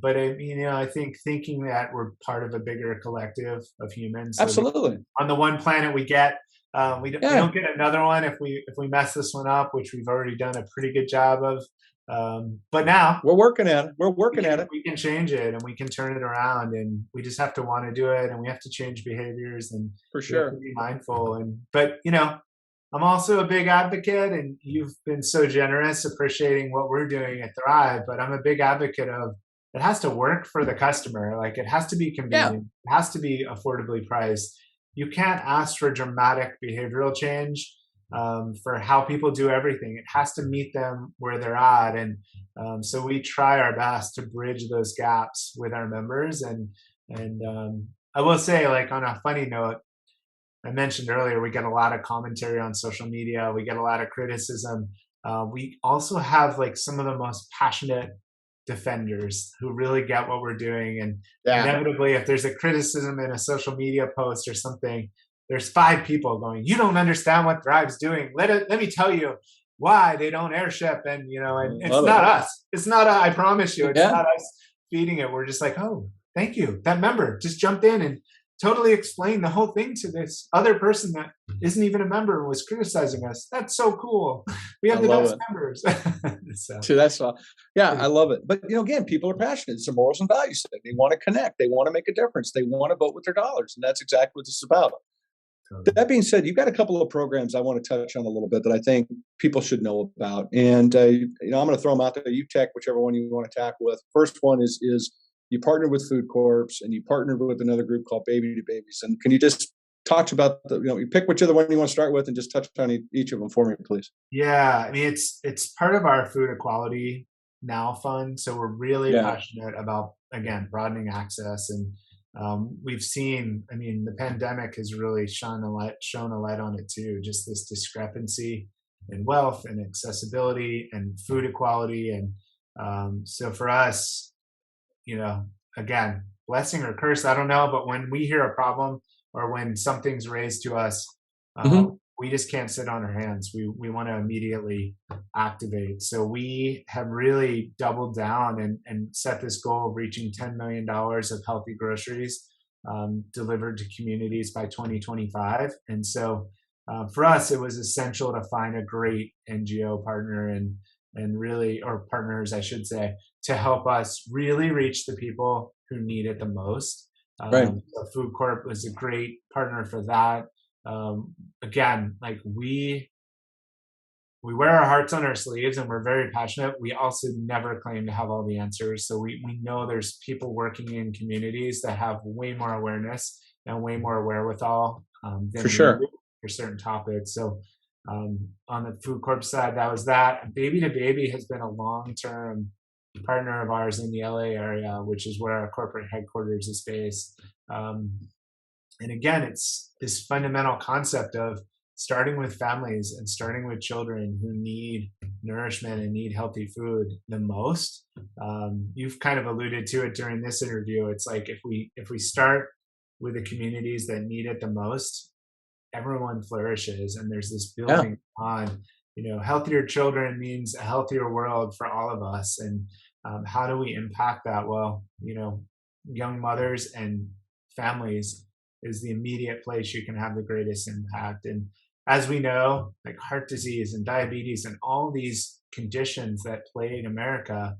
but I think thinking that we're part of a bigger collective of humans. So Absolutely. on the one planet we get, we Yeah. don't get another one if we mess this one up, which we've already done a pretty good job of. But now We're working at it. We're working at it. we can change it and we can turn it around, and we just have to want to do it, and we have to change behaviors, and For we have sure. to be mindful. But I'm also a big advocate, and you've been so generous appreciating what we're doing at Thrive, but I'm a big advocate of it has to work for the customer. Like, it has to be Yeah. convenient. It has to be affordably priced. You can't ask for dramatic behavioral change for how people do everything. It has to meet them where they're at. And so we try our best to bridge those gaps with our members. And I will say, like, on a funny note, I mentioned earlier, we get a lot of commentary on social media. We get a lot of criticism. We also have like some of the most passionate defenders who really get what we're doing. And Yeah. inevitably, if there's a criticism in a social media post or something, there's 5 people going, "You don't understand what Thrive's doing. Let me tell you why they don't airship." And and it's Love not it. us. It's not. I promise you, it's Yeah. not us feeding it. We're just like, "Oh, thank you." That member just jumped in and totally explained the whole thing to this other person that isn't even a member and was criticizing us. That's so cool. We I have the love best it. members. So, So that's all. Yeah, I love it. But again, people are passionate. It's a morals and values thing. They want to connect. They want to make a difference. They want to vote with their dollars, and that's exactly what this is about. That being said, you've got a couple of programs I want to touch on a little bit that I think people should know about. And I'm going to throw them out there. You tech whichever one you want to tackle with. First one is you partnered with Food Corps, and you partnered with another group called Baby to Babies. And can you just talk about you pick whichever one you want to start with, and just touch on each of them for me, please? yeah, I mean, it's part of our food equality now fund. So we're really Yeah. passionate about, again, broadening access. And we've seen, I mean, the pandemic has really shone a light on it too. Just this discrepancy in wealth and accessibility and food equality. And so for us, again, blessing or curse, I don't know. But when we hear a problem or when something's raised to us, Mhm. we just can't sit on our hands. We want to immediately activate. So we have really doubled down and set this goal of reaching $10 million of healthy groceries delivered to communities by 2025. And so for us, it was essential to find a great NGO partner and really, or partners, I should say, to help us really reach the people who need it the most. Right. So Food Corp was a great partner for that. Again, like we wear our hearts on our sleeves and we're very passionate. We also never claim to have all the answers. So we know there's people working in communities that have way more awareness and way more wherewithal than For we sure. do for certain topics. So on the Food Corp side, that was that. Baby to Baby has been a long-term partner of ours in the LA area, which is where our corporate headquarters is based. And again, it's this fundamental concept of starting with families and starting with children who need nourishment and need healthy food the most. You've kind of alluded to it during this interview. It's like if we start with the communities that need it the most, everyone flourishes, and there's this building on. Healthier children means a healthier world for all of us. And how do we impact that? Well, young mothers and families is the immediate place you can have the greatest impact. And as we know, like heart disease and diabetes and all these conditions that plague America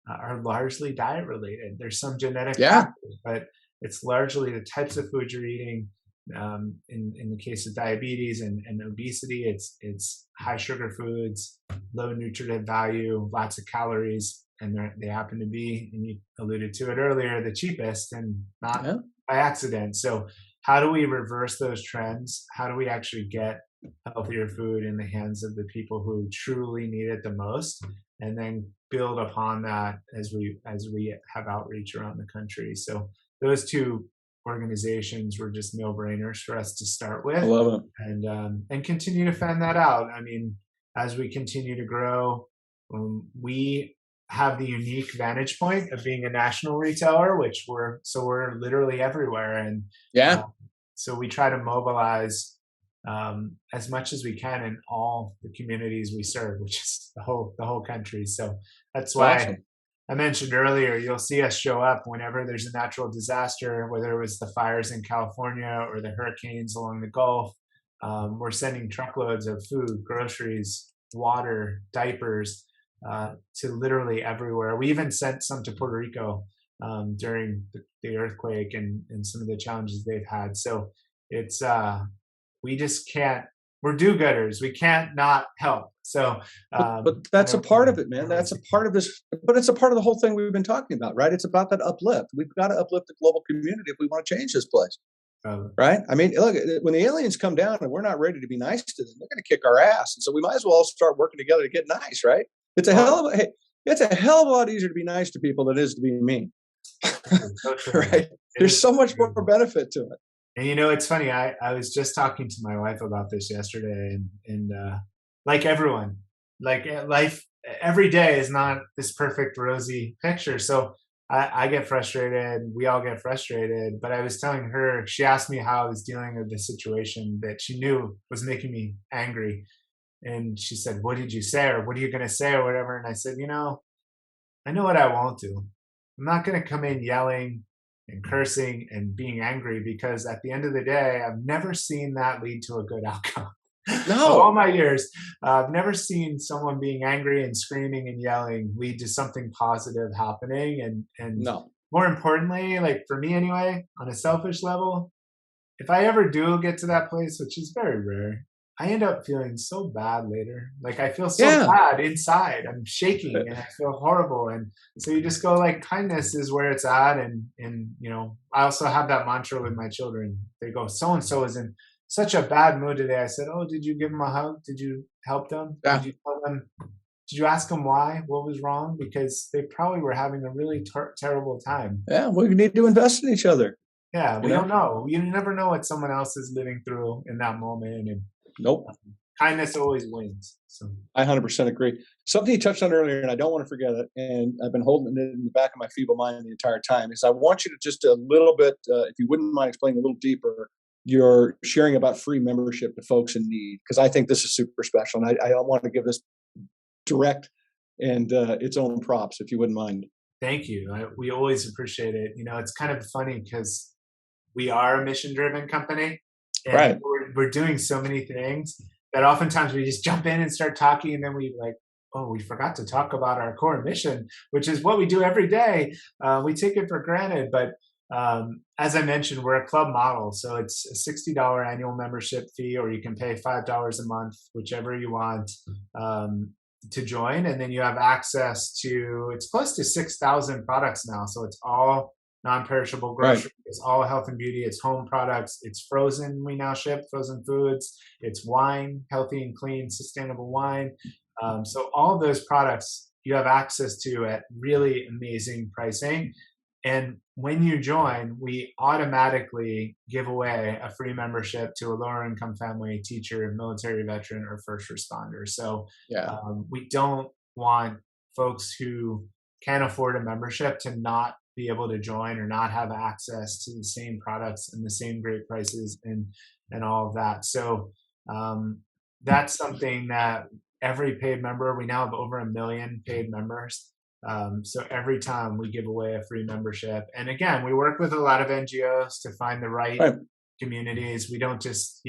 are largely diet related. There's some genetic Yeah. factors, but it's largely the types of food you're eating. In the case of diabetes and obesity, it's high sugar foods, low nutritive value, lots of calories, and they happen to be, and you alluded to it earlier, the cheapest, and not Yeah. by accident. So how do we reverse those trends? How do we actually get healthier food in the hands of the people who truly need it the most, and then build upon that as we have outreach around the country? So those two organizations were just no-brainers for us to start with, I love it. and continue to fan that out. I mean, as we continue to grow, we have the unique vantage point of being a national retailer, which we're literally everywhere, and Yeah. so we try to mobilize as much as we can in all the communities we serve, which is the whole country. So that's why Awesome. I mentioned earlier, you'll see us show up whenever there's a natural disaster, whether it was the fires in California or the hurricanes along the Gulf. We're sending truckloads of food, groceries, water, diapers to literally everywhere. We even sent some to Puerto Rico during the earthquake and some of the challenges they've had. So it's we just can't. We're do-gooders. We can't not help. So, but that's a part of it, man. That's a part of this, but it's a part of the whole thing we've been talking about, right? It's about that uplift. We've got to uplift the global community if we want to change this place, right? I mean, look, when the aliens come down and we're not ready to be nice to them, they're going to kick our ass. And so we might as well start working together to get nice, right? It's a hell of a lot easier to be nice to people than it is to be mean, right? There's so much more benefit to it. And it's funny. I was just talking to my wife about this yesterday, and like everyone, like life, every day is not this perfect rosy picture. So I get frustrated. We all get frustrated. But I was telling her, she asked me how I was dealing with the situation that she knew was making me angry, and she said, "What did you say, or what are you going to say, or whatever?" And I said, I know what I won't do. I'm not going to come in yelling and cursing and being angry, because at the end of the day, I've never seen that lead to a good outcome. No. All my years, I've never seen someone being angry and screaming and yelling lead to something positive happening. And No. more importantly, like for me anyway, on a selfish level, if I ever do get to that place, which is very rare, I end up feeling so bad later. Like I feel so bad inside. I'm shaking and I feel horrible. And so you just go like, kindness is where it's at. And I also have that mantra with my children. They go, so-and-so is in such a bad mood today. I said, "Oh, did you give them a hug? Did you help them? Yeah. Did you tell them? Did you ask them why? What was wrong?" Because they probably were having a really terrible time. Yeah, we need to invest in each other. Yeah, we don't know. You never know what someone else is living through in that moment. And nope. Kindness always wins. So I 100% agree. Something you touched on earlier, and I don't want to forget it, and I've been holding it in the back of my feeble mind the entire time, is I want you to just a little bit, if you wouldn't mind explaining a little deeper, your sharing about free membership to folks in need, because I think this is super special. And I want to give this direct and its own props, if you wouldn't mind. Thank you. We always appreciate it. It's kind of funny because we are a mission-driven company. And right. We're doing so many things that oftentimes we just jump in and start talking, and then we we forgot to talk about our core mission, which is what we do every day. We take it for granted, but as I mentioned, we're a club model, so it's a $60 annual membership fee, or you can pay $5 a month, whichever you want, to join, and then you have access to, it's close to 6,000 products now, so it's all non-perishable groceries, right. It's all health and beauty, it's home products, it's frozen, we now ship frozen foods, it's wine, healthy and clean, sustainable wine. So all of those products you have access to at really amazing pricing. And when you join, we automatically give away a free membership to a lower income family, teacher, military veteran, or first responder. So we don't want folks who can't afford a membership to not be able to join or not have access to the same products and the same great prices and all of that. So that's something that every paid member, we now have over 1 million paid members. So every time we give away a free membership, and again, we work with a lot of NGOs to find the right communities. We don't just,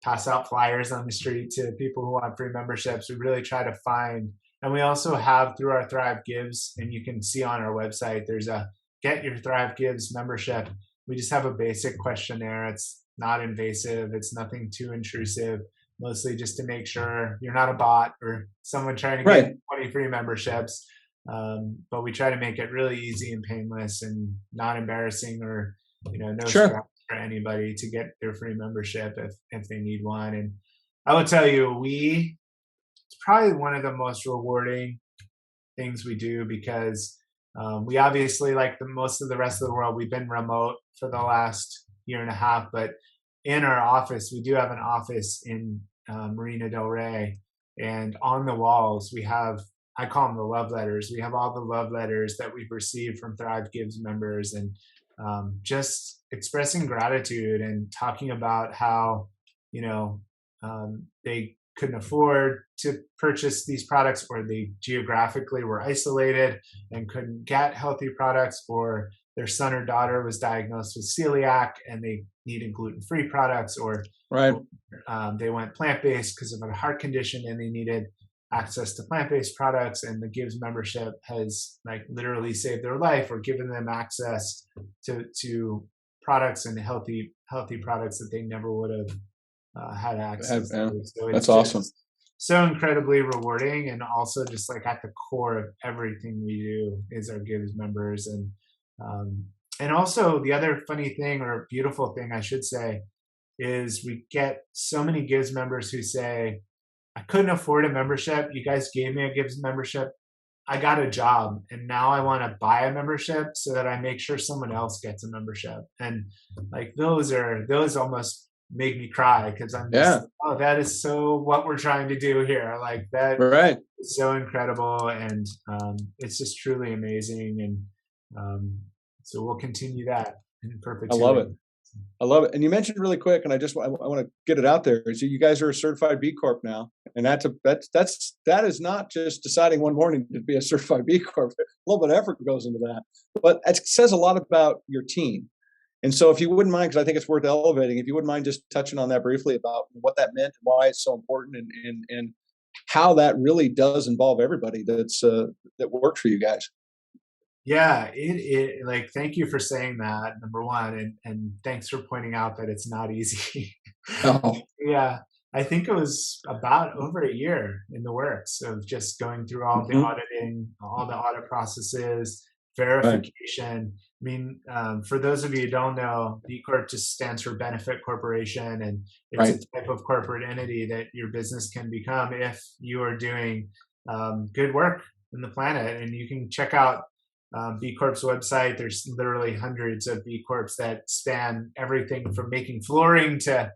pass out flyers on the street to people who want free memberships. We really try to find, and we also have through our Thrive Gives, and you can see on our website, there's a Get Your Thrive Gives membership. We just have a basic questionnaire. It's not invasive. It's nothing too intrusive, mostly just to make sure you're not a bot or someone trying to get 20 free memberships. But we try to make it really easy and painless and not embarrassing or, no stress for anybody to get their free membership if they need one. And I will tell you, it's probably one of the most rewarding things we do because we obviously, like most of the rest of the world, we've been remote for the last year and a half, but in our office, we do have an office in Marina Del Rey, and on the walls, we have, I call them the love letters. We have all the love letters that we've received from Thrive Gives members, and just expressing gratitude and talking about how, they couldn't afford to purchase these products, or they geographically were isolated and couldn't get healthy products, or their son or daughter was diagnosed with celiac and they needed gluten-free products, or they went plant-based because of a heart condition and they needed access to plant-based products, and the Gives membership has literally saved their life or given them access to products and healthy products that they never would have had access to. So that's awesome. So incredibly rewarding, and also just at the core of everything we do is our Gives members. And also the other funny thing, or beautiful thing I should say, is we get so many Gives members who say, I couldn't afford a membership. You guys gave me a Gives membership. I got a job and now I want to buy a membership so that I make sure someone else gets a membership. And those almost make me cry, because I'm just, oh, that is so what we're trying to do here. That is so incredible. And it's just truly amazing. And so we'll continue that in perpetuity. I love it. And you mentioned really quick, and I want to get it out there. So you guys are a certified B-corp now, and that is not just deciding one morning to be a certified B-corp. A little bit of effort goes into that, but it says a lot about your team. And so if you wouldn't mind, because I think it's worth elevating, if you wouldn't mind just touching on that briefly about what that meant and why it's so important, and how that really does involve everybody that works for you guys. Yeah, thank you for saying that, number one, and thanks for pointing out that it's not easy. Oh. Yeah, I think it was about over a year in the works of just going through all the auditing, all the audit processes, verification. I mean, for those of you who don't know, B Corp just stands for Benefit Corporation, and it's a type of corporate entity that your business can become if you are doing good work in the planet. And you can check out B Corp's website. There's literally hundreds of B Corps that span everything from making flooring to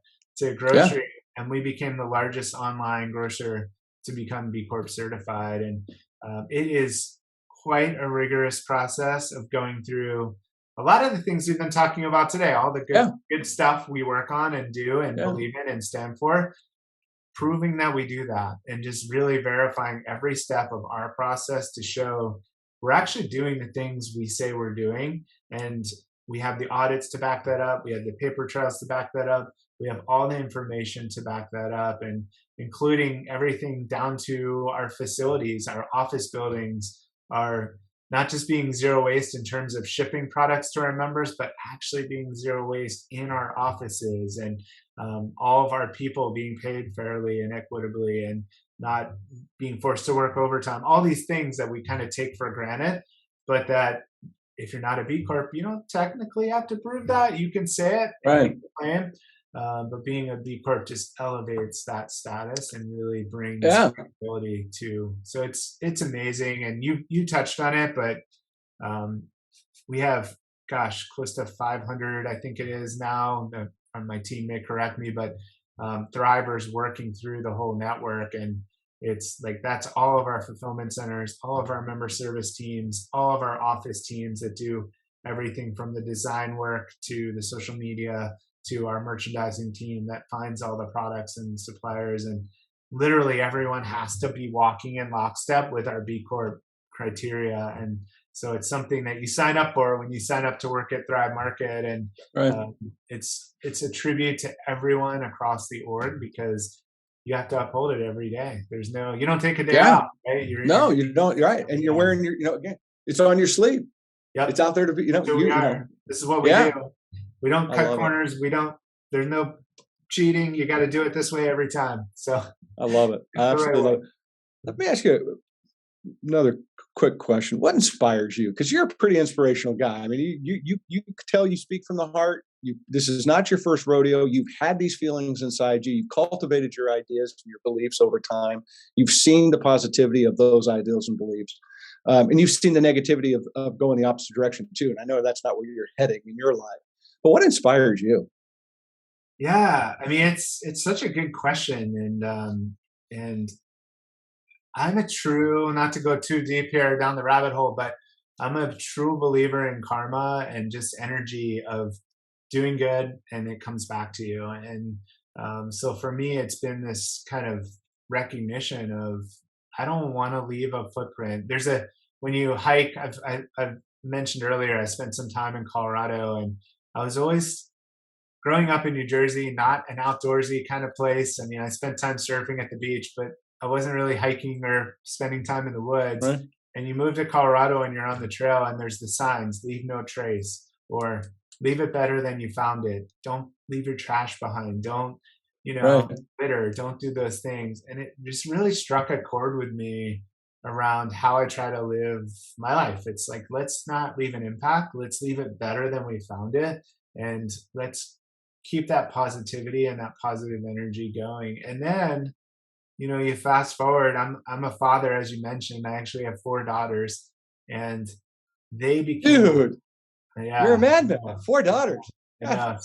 grocery. And we became the largest online grocer to become B Corp certified. And it is quite a rigorous process of going through a lot of the things we've been talking about today, all the good stuff we work on and do and believe in and stand for, proving that we do that, and just really verifying every step of our process to show we're actually doing the things we say we're doing. And we have the audits to back that up. We have the paper trails to back that up. We have all the information to back that up, and including everything down to our facilities. Our office buildings are not just being zero waste in terms of shipping products to our members, but actually being zero waste in our offices, and all of our people being paid fairly and equitably, and not being forced to work overtime. All these things that we kind of take for granted, but that if you're not a B Corp, you don't technically have to prove that. You can say it, and claim, but being a B Corp just elevates that status and really brings credibility to. So it's amazing, and you touched on it, but we have, close to 500, I think it is now. My team may correct me, but thrivers working through the whole network. And it's that's all of our fulfillment centers, all of our member service teams, all of our office teams that do everything from the design work to the social media to our merchandising team that finds all the products and suppliers. And literally everyone has to be walking in lockstep with our B Corp criteria. And So it's something that you sign up for when you sign up to work at Thrive Market, and Right. it's a tribute to everyone across the org, because you have to uphold it every day. There's no, you don't take a day Yeah. off, right? No, you don't. You're right. And you're wearing your, again, it's on your sleeve. Yep. It's out there to be, So we are. This is what we Yeah. do. We don't I cut love it. corners. We don't, there's no cheating. You got to do it this way every time. So I love it. I absolutely love it. Let me ask you another quick question. What inspires you? Because you're a pretty inspirational guy. I mean, you tell you speak from the heart. This is not your first rodeo. You've had these feelings inside you. You've cultivated your ideas and your beliefs over time. You've seen the positivity of those ideals and beliefs. And you've seen the negativity of going the opposite direction too. And I know that's not where you're heading in your life. But what inspires you? yeah, I mean, it's such a good question, and I'm a true, not to go too deep here down the rabbit hole, but I'm a true believer in karma and just energy of doing good and it comes back to you. And so for me, it's been this kind of recognition of, I don't want to leave a footprint. When you hike, I've mentioned earlier, I spent some time in Colorado, and I was always growing up in New Jersey, not an outdoorsy kind of place. I mean, I spent time surfing at the beach, but I wasn't really hiking or spending time in the woods. Right. And you move to Colorado and you're on the trail and there's the signs, leave no trace, or leave it better than you found it. Don't leave your trash behind. Don't, litter. Don't do those things. And it just really struck a chord with me around how I try to live my life. It's like, let's not leave an impact. Let's leave it better than we found it. And let's keep that positivity and that positive energy going. And then, you fast forward, I'm a father, as you mentioned. I actually have 4 daughters, and they became, Dude, you're a madman. 4 daughters. Yeah.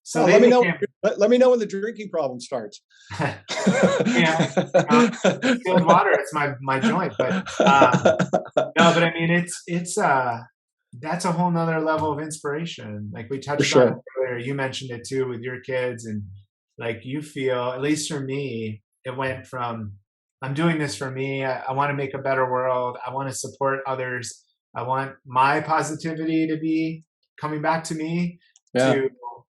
So let me know. Let me know when the drinking problem starts. Yeah, distilled water. It's my joint. But no, but I mean, it's that's a whole nother level of inspiration. Like we touched on it earlier. You mentioned it too with your kids, and like you feel, at least for me, it went from, I'm doing this for me. I want to make a better world. I want to support others. I want my positivity to be coming back to me. Yeah. To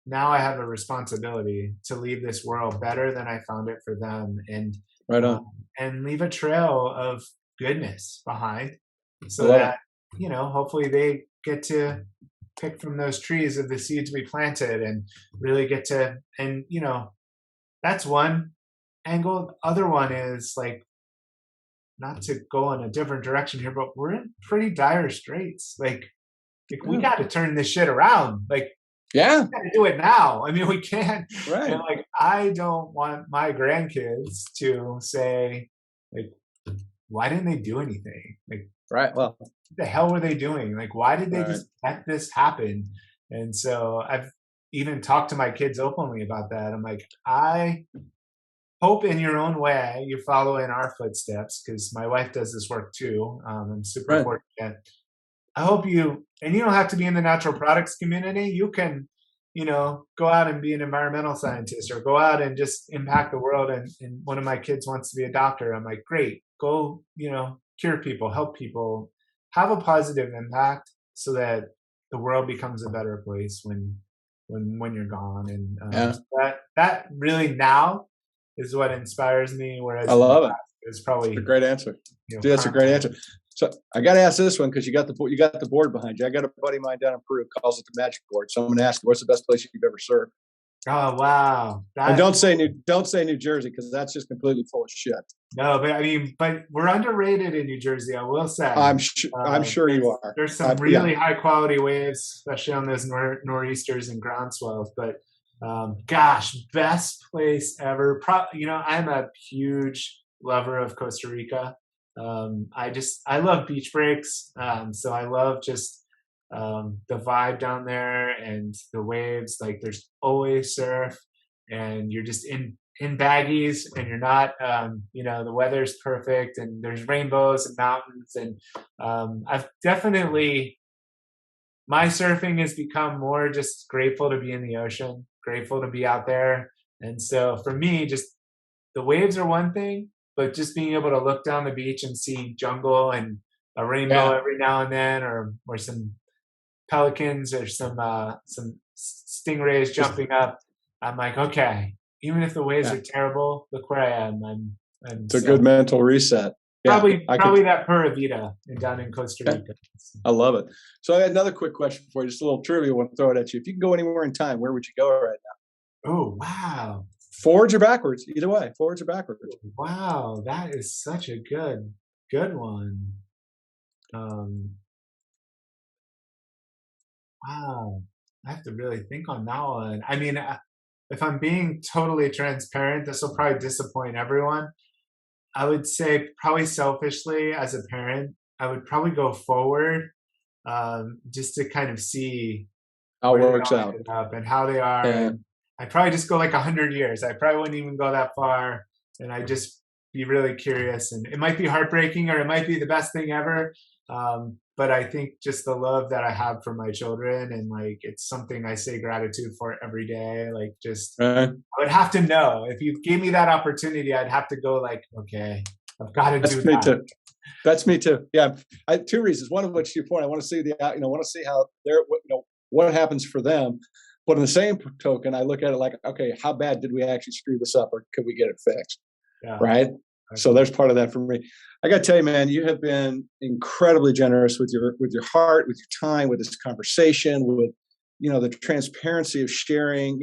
now I have a responsibility to leave this world better than I found it for them, and right on. And leave a trail of goodness behind, so that hopefully they get to pick from those trees of the seeds we planted, and really get to, and that's one angle. Other one is like, not to go in a different direction here, but we're in pretty dire straits. Like we got to turn this shit around. Like, yeah, we got to do it now. I mean, we can't. Right. Like, I don't want my grandkids to say, like, why didn't they do anything? Like, right. Well, what the hell were they doing? Like, why did they just let this happen? And so I've even talked to my kids openly about that. I'm like, I hope in your own way you follow in our footsteps, because my wife does this work too. I'm super fortunate. I hope you, and you don't have to be in the natural products community. You can, go out and be an environmental scientist, or go out and just impact the world. And one of my kids wants to be a doctor. I'm like, great, go, cure people, help people, have a positive impact, so that the world becomes a better place when you're gone. And that really now is what inspires me. Whereas I love it. It's probably a great answer. Dude, that's a great answer. So I got to ask this one, because you got the board behind you. I got a buddy of mine down in Peru, calls it the magic board. So I'm going to ask you, what's the best place you've ever served? Oh wow! And don't say New Jersey, because that's just completely full of shit. No, but I mean, we're underrated in New Jersey, I will say. I'm sure you are. There's some really high quality waves, especially on those nor'easters and groundswells. But gosh, best place ever. I'm a huge lover of Costa Rica. I love beach breaks. So I love just the vibe down there and the waves. Like, there's always surf, and you're just in baggies, and you're not, the weather's perfect, and there's rainbows and mountains. And I've definitely, my surfing has become more just grateful to be in the ocean, grateful to be out there. And so for me, just the waves are one thing, but just being able to look down the beach and see jungle and a rainbow every now and then, or some pelicans or some stingrays jumping up, I'm like, okay, even if the waves are terrible, look where I am. It's a good mental reset. Probably that Pura Vida down in Costa Rica. I love it. So I got another quick question for you, just a little trivia I want to throw it at you. If you can go anywhere in time, where would you go right now? Oh, wow. Forwards or backwards? Either way, forwards or backwards. Wow, that is such a good one. Wow, I have to really think on that one. I mean, if I'm being totally transparent, this will probably disappoint everyone. I would say probably selfishly as a parent, I would probably go forward, just to kind of see how it works out and how they are. Yeah. And I'd probably just go like 100 years. I probably wouldn't even go that far. And I just be really curious. And it might be heartbreaking or it might be the best thing ever. But I think just the love that I have for my children, and like, it's something I say gratitude for every day. Like, just, I would have to know if you gave me that opportunity, I'd have to go like, okay, I've got to do that. Too. That's me too. Yeah. Two reasons. One of which, to your point, I want to see want to see how what happens for them. But in the same token, I look at it like, okay, how bad did we actually screw this up, or could we get it fixed? Yeah. Right. So there's part of that for me. I got to tell you, man, you have been incredibly generous with your heart, with your time, with this conversation, with the transparency of sharing.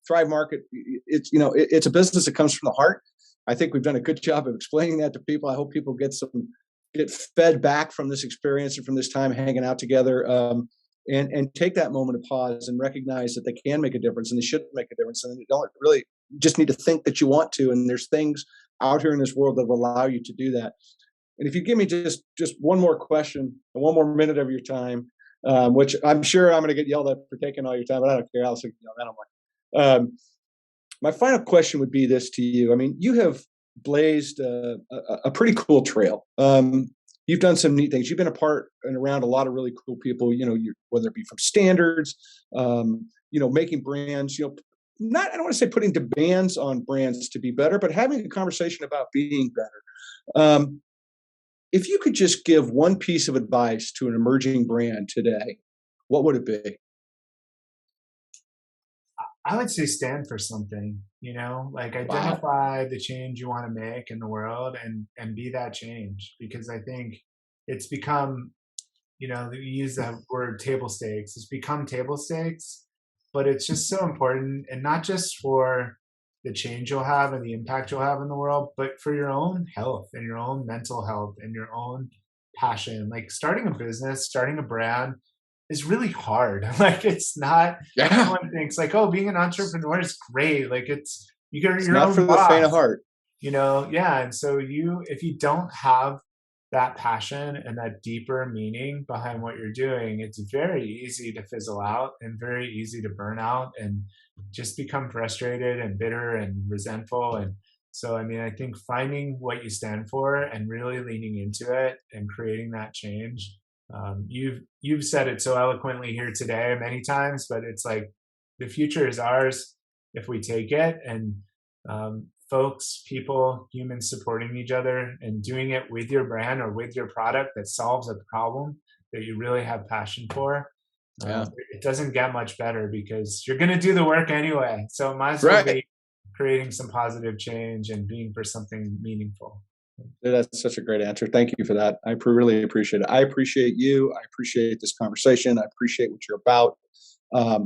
Thrive Market, it's a business that comes from the heart. I think we've done a good job of explaining that to people. I hope people get fed back from this experience and from this time hanging out together, and take that moment of pause and recognize that they can make a difference and they should make a difference, and they don't really just need to think that you want to. And there's things out here in this world that will allow you to do that. And if you give me just one more question and one more minute of your time, which I'm sure I'm going to get yelled at for taking all your time, but I don't care. I'll say, I don't mind. My final question would be this to you. I mean, you have blazed a pretty cool trail. You've done some neat things. You've been a part and around a lot of really cool people, whether it be from standards, making brands, I don't want to say putting demands on brands to be better, but having a conversation about being better. If you could just give one piece of advice to an emerging brand today, what would it be? I would say stand for something, like identify the change you want to make in the world and be that change, because I think it's become, you use that word table stakes. It's become table stakes, but it's just so important, and not just for the change you'll have and the impact you'll have in the world, but for your own health and your own mental health and your own passion. Like starting a business, starting a brand is really hard. Like it's not, everyone thinks like, oh, being an entrepreneur is great. Like you get your not own for boss, the faint of heart. And so if you don't have that passion and that deeper meaning behind what you're doing, it's very easy to fizzle out and very easy to burn out and just become frustrated and bitter and resentful. And so, I think finding what you stand for and really leaning into it and creating that change. You've said it so eloquently here today many times, but it's like the future is ours if we take it. And folks, people, humans supporting each other and doing it with your brand or with your product that solves a problem that you really have passion for. It doesn't get much better, because you're going to do the work anyway. So it might as well be creating some positive change and being for something meaningful. That's such a great answer. Thank you for that. I really appreciate it. I appreciate you. I appreciate this conversation. I appreciate what you're about.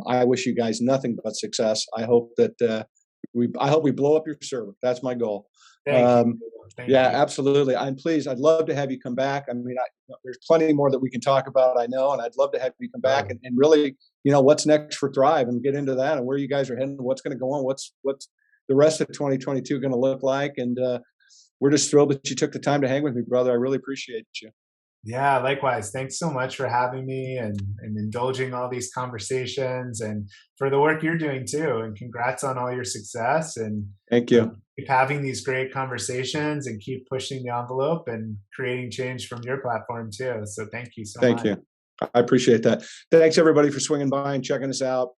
I wish you guys nothing but success. I hope that we blow up your server. That's my goal. Thank you. Absolutely. I'm pleased. I'd love to have you come back. There's plenty more that we can talk about, I know, and I'd love to have you come back and really, what's next for Thrive, and get into that and where you guys are heading, what's going to go on, what's the rest of 2022 going to look like. And we're just thrilled that you took the time to hang with me, brother. I really appreciate you. Yeah, likewise. Thanks so much for having me and indulging all these conversations, and for the work you're doing too. And congrats on all your success. And thank you. Keep having these great conversations and keep pushing the envelope and creating change from your platform too. So thank you so much. Thank you. I appreciate that. Thanks everybody for swinging by and checking us out.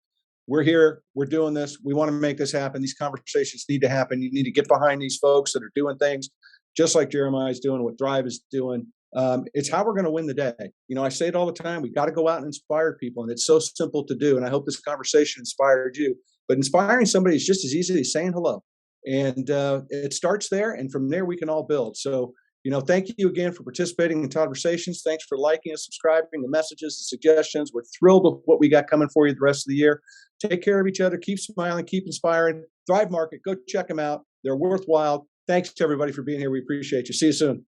We're here. We're doing this. We want to make this happen. These conversations need to happen. You need to get behind these folks that are doing things just like Jeremiah's doing, what Thrive is doing. It's how we're going to win the day. I say it all the time. We got to go out and inspire people, and it's so simple to do. And I hope this conversation inspired you. But inspiring somebody is just as easy as saying hello, and it starts there. And from there, we can all build. So, thank you again for participating in Todd-versations. Thanks for liking and subscribing, the messages, the suggestions. We're thrilled with what we got coming for you the rest of the year. Take care of each other. Keep smiling. Keep inspiring. Thrive Market. Go check them out. They're worthwhile. Thanks to everybody for being here. We appreciate you. See you soon.